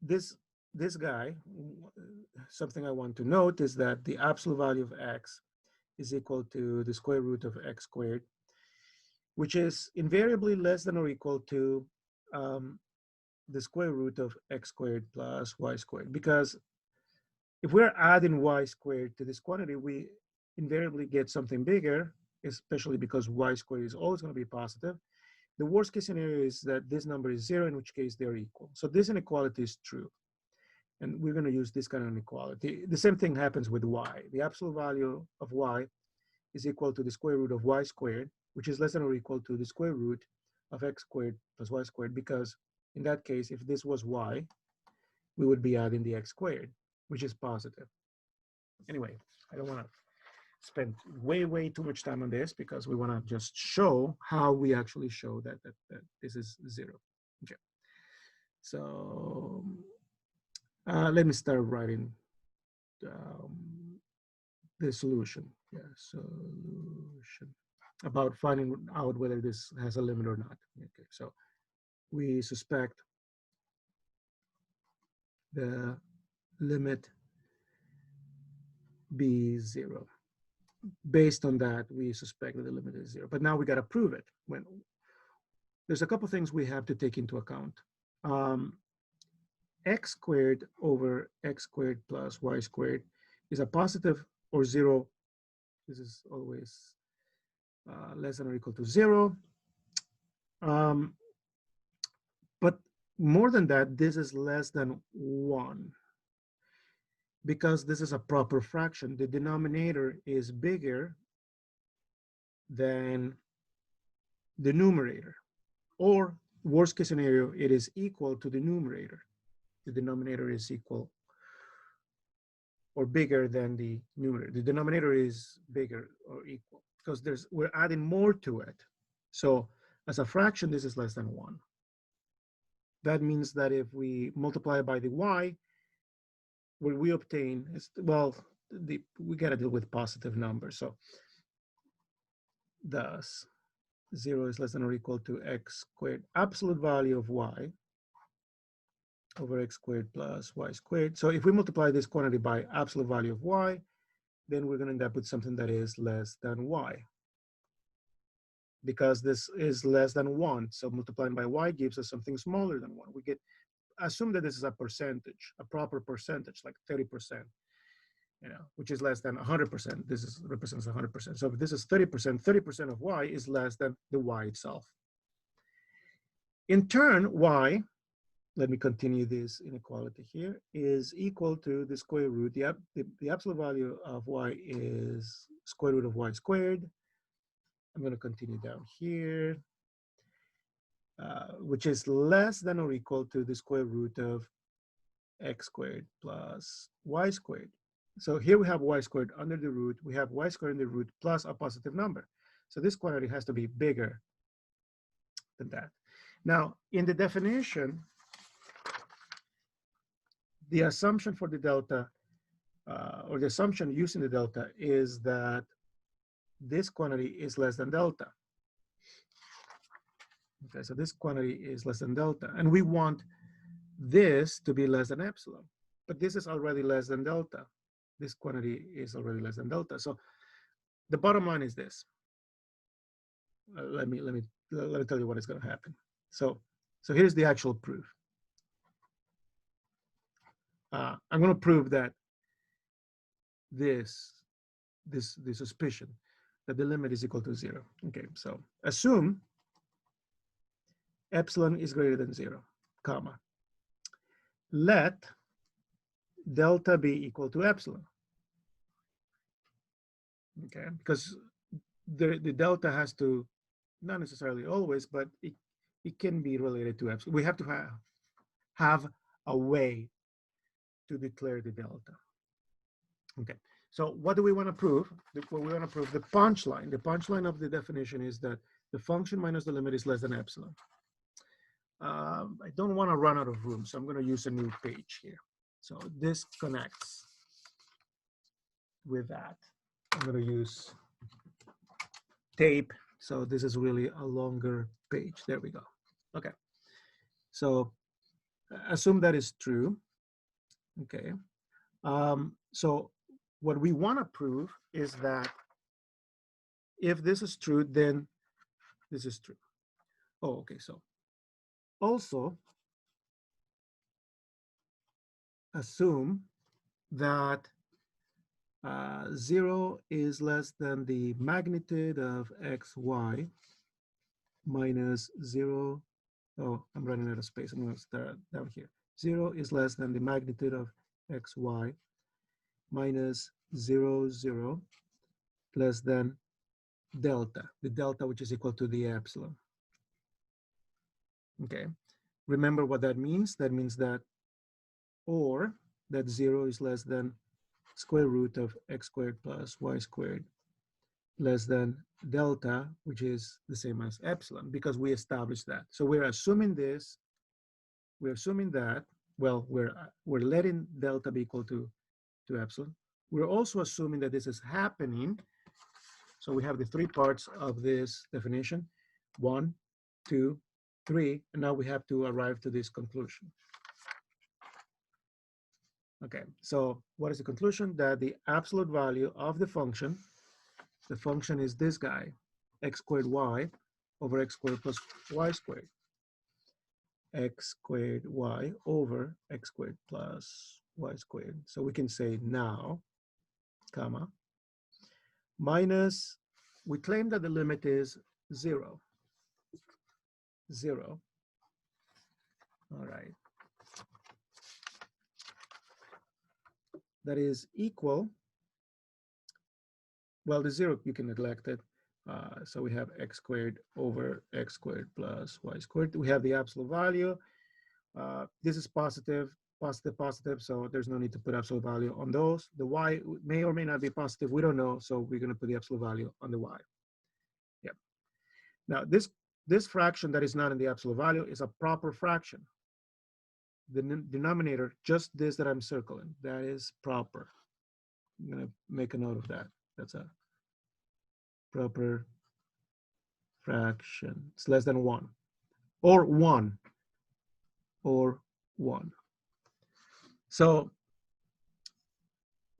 this guy, something I want to note is that the absolute value of x is equal to the square root of x squared, which is invariably less than or equal to the square root of x squared plus y squared. Because if we're adding y squared to this quantity, we invariably get something bigger, especially because y squared is always going to be positive. The worst case scenario is that this number is 0, in which case they're equal. So this inequality is true. And we're going to use this kind of inequality. The same thing happens with y. The absolute value of y is equal to the square root of y squared, which is less than or equal to the square root of x squared plus y squared, because in that case, if this was y, we would be adding the x squared, which is positive. Anyway, I don't want to spend way too much time on this, because we want to just show how we actually show that this is 0. Okay. So let me start writing the solution. Yeah, solution about finding out whether this has a limit or not. Okay, so we suspect the limit be 0. Based on that, we suspect that the limit is 0. But now we got to prove it. When there's a couple things we have to take into account. X squared over x squared plus y squared is a positive or 0. This is always less than or equal to 0. But more than that, this is less than 1. because this is a proper fraction, the denominator is bigger than the numerator, or worst case scenario, it is equal to the numerator. The denominator is equal or bigger than the numerator. The denominator is bigger or equal because we're adding more to it. So as a fraction, this is less than 1. That means that if we multiply by the y, what we obtain is, well, we got to deal with positive numbers. So thus 0 is less than or equal to x squared, absolute value of y over x squared plus y squared. So if we multiply this quantity by absolute value of y, then we're going to end up with something that is less than y. Because this is less than 1, so multiplying by y gives us something smaller than 1. We get, assume that this is a percentage, a proper percentage, like 30%, which is less than 100%. This represents 100%. So if this is 30%, 30% of y is less than the y itself. In turn, y, let me continue this inequality here, is equal to the square root. The absolute value of y is square root of y squared. I'm going to continue down here, which is less than or equal to the square root of x squared plus y squared. So here we have y squared under the root. We have y squared in the root plus a positive number. So this quantity has to be bigger than that. Now, in the definition, the assumption for the delta, or the assumption using the delta, is that this quantity is less than delta. Okay, so this quantity is less than delta, and we want this to be less than epsilon, but this is already less than delta. This quantity is already less than delta. So the bottom line is this. Let me tell you what is going to happen. So here's the actual proof. I'm going to prove that the suspicion that the limit is equal to 0. Okay, so assume epsilon is greater than 0, comma. Let delta be equal to epsilon. Okay, because the delta has to, not necessarily always, but it can be related to epsilon. We have to have a way to declare the delta. Okay, so what do we want to prove? What we want to prove, the punchline. The punchline of the definition is that the function minus the limit is less than epsilon. I don't want to run out of room, so I'm going to use a new page here. So this connects with that. I'm going to use tape. So this is really a longer page. There we go. Okay. So assume that is true. Okay. So what we want to prove is that if this is true, then this is true. Oh, okay. So also assume that 0 is less than the magnitude of xy minus 0. Oh, I'm running out of space. I'm going to start down here. 0 is less than the magnitude of xy minus 0, 0, less than delta, the delta which is equal to the epsilon. Okay, remember what that means? That means that, or that 0 is less than square root of x squared plus y squared less than delta, which is the same as epsilon, because we established that. So we're assuming this, we're assuming that, well, we're letting delta be equal to epsilon. We're also assuming that this is happening. So we have the 3 parts of this definition, 1, 2, 3, and now we have to arrive to this conclusion. Okay, so what is the conclusion? That the absolute value of the function is this guy, x squared y over x squared plus y squared. X squared y over x squared plus y squared. So we can say now, comma, minus, we claim that the limit is 0. 0. All right. that is equal, well, the 0, you can neglect it. So we have x squared over x squared plus y squared. We have the absolute value. This is positive, positive, positive, so there's no need to put absolute value on those. The y may or may not be positive. We don't know, so we're going to put the absolute value on the y. Yeah. Now, this fraction that is not in the absolute value is a proper fraction. The denominator, just this that I'm circling, that is proper. I'm going to make a note of that. That's a proper fraction. It's less than 1, or 1, or 1. So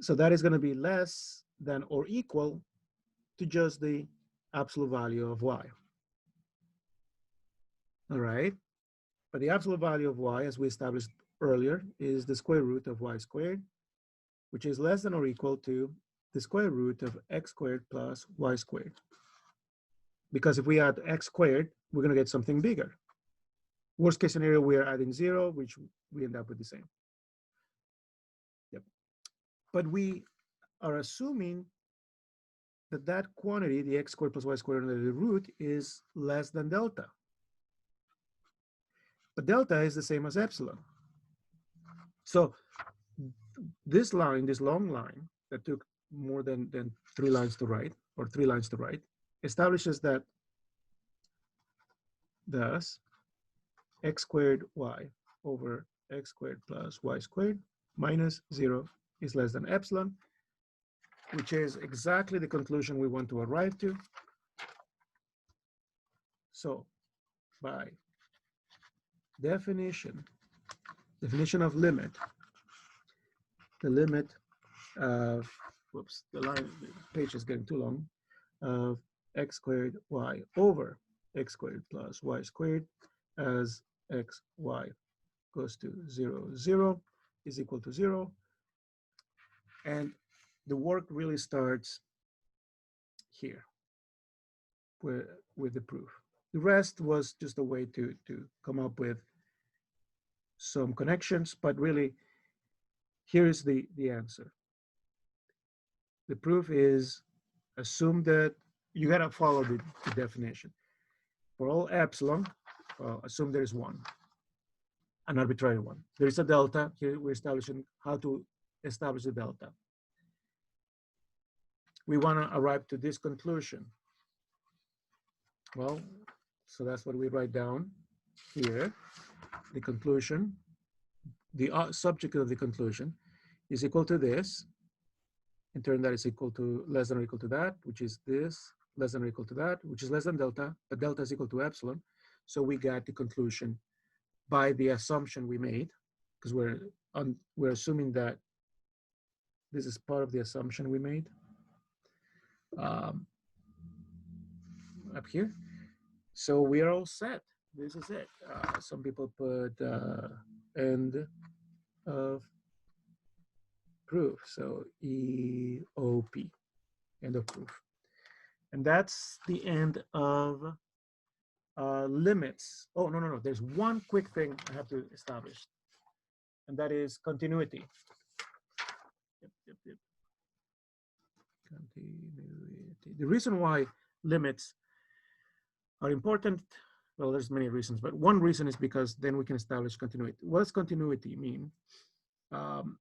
that is going to be less than or equal to just the absolute value of y. All right. But the absolute value of y, as we established earlier, is the square root of y squared, which is less than or equal to the square root of x squared plus y squared. Because if we add x squared, we're going to get something bigger. Worst case scenario, we are adding 0, which we end up with the same. Yep. But we are assuming that that quantity, the x squared plus y squared under the root, is less than delta. But delta is the same as epsilon. So this line, this long line that took more than 3 lines to write, or 3 lines to write, establishes that thus x squared y over x squared plus y squared minus 0 is less than epsilon, which is exactly the conclusion we want to arrive to. So by definition of limit, the limit of, whoops, the page is getting too long, of x squared y over x squared plus y squared as x, y goes to 0, 0 is equal to 0. And the work really starts here with the proof. The rest was just a way to come up with some connections, but really, here's the answer. The proof is, assume that you got to follow the definition. For all epsilon, assume there is 1, an arbitrary one. There is a delta. Here we're establishing how to establish the delta. We want to arrive to this conclusion. Well, so that's what we write down here. The conclusion, the subject of the conclusion is equal to this. In turn, that is equal to less than or equal to that, which is this, less than or equal to that, which is less than delta, but delta is equal to epsilon. So we got the conclusion by the assumption we made, because we're assuming that this is part of the assumption we made up here. So we are all set. This is it. Some people put end of proof. So EOP, end of proof. And that's the end of limits. Oh, no. There's one quick thing I have to establish, and that is continuity. Yep. Continuity. The reason why limits are important, well, there's many reasons, but one reason is because then we can establish continuity. What does continuity mean? I'm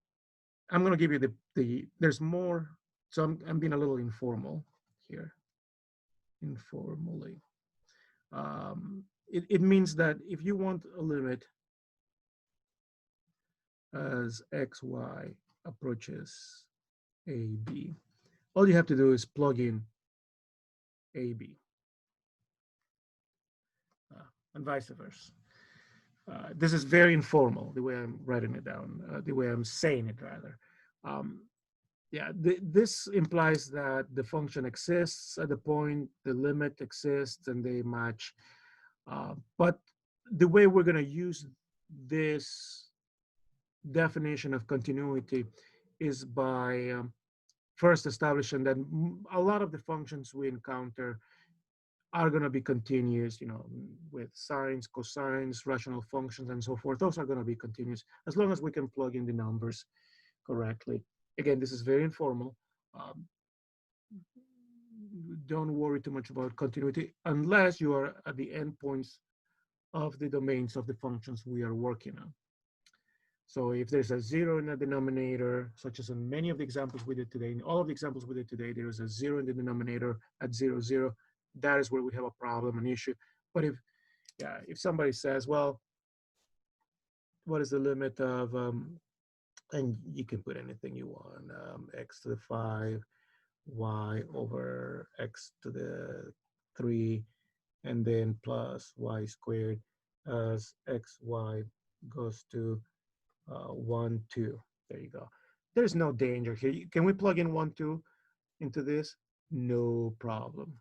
going to give you there's more, so I'm being a little informal here. Informally. It means that if you want a limit as xy approaches AB, all you have to do is plug in AB. And vice versa. This is very informal, the way I'm writing it down, the way I'm saying it rather. Yeah, this implies that the function exists at the point the limit exists and they match. But the way we're going to use this definition of continuity is by first establishing that a lot of the functions we encounter are going to be continuous, with sines, cosines, rational functions, and so forth. Those are going to be continuous as long as we can plug in the numbers correctly. Again, this is very informal. Um, don't worry too much about continuity unless you are at the endpoints of the domains of the functions we are working on. So if there's a zero in the denominator, such as in many of the examples we did today, in all of the examples we did today, there is a zero in the denominator at 0, 0. That is where we have a problem, an issue. But if somebody says, well, what is the limit of, and you can put anything you want, x to the 5, y over x to the 3, and then plus y squared as xy goes to 1, 2. There you go. There's no danger here. Can we plug in 1, 2 into this? No problem.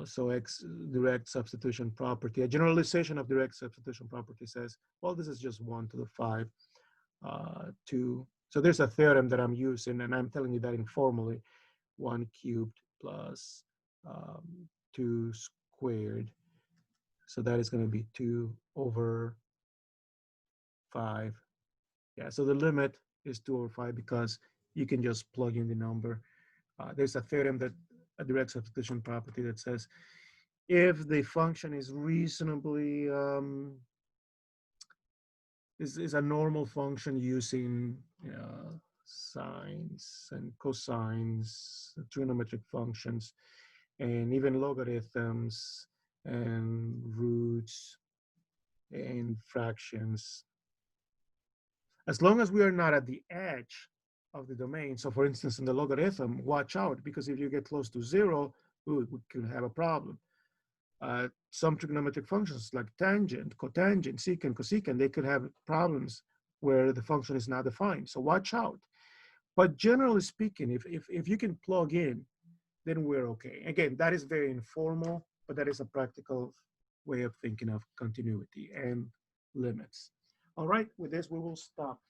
So X direct substitution property, a generalization of direct substitution property says, well, this is just 1 to the 5, 2. So there's a theorem that I'm using, and I'm telling you that informally. 1 cubed plus 2 squared. So that is going to be 2 over 5. Yeah, so the limit is 2 over 5 because you can just plug in the number. There's a theorem, that a direct substitution property, that says if the function is reasonably, is a normal function using sines and cosines, trigonometric functions, and even logarithms and roots and fractions, as long as we are not at the edge of the domain. So for instance, in the logarithm, watch out, because if you get close to 0, we could have a problem. Some trigonometric functions like tangent, cotangent, secant, cosecant, they could have problems where the function is not defined. So watch out. But generally speaking, if you can plug in, then we're okay. Again, that is very informal, but that is a practical way of thinking of continuity and limits. All right, with this, we will stop.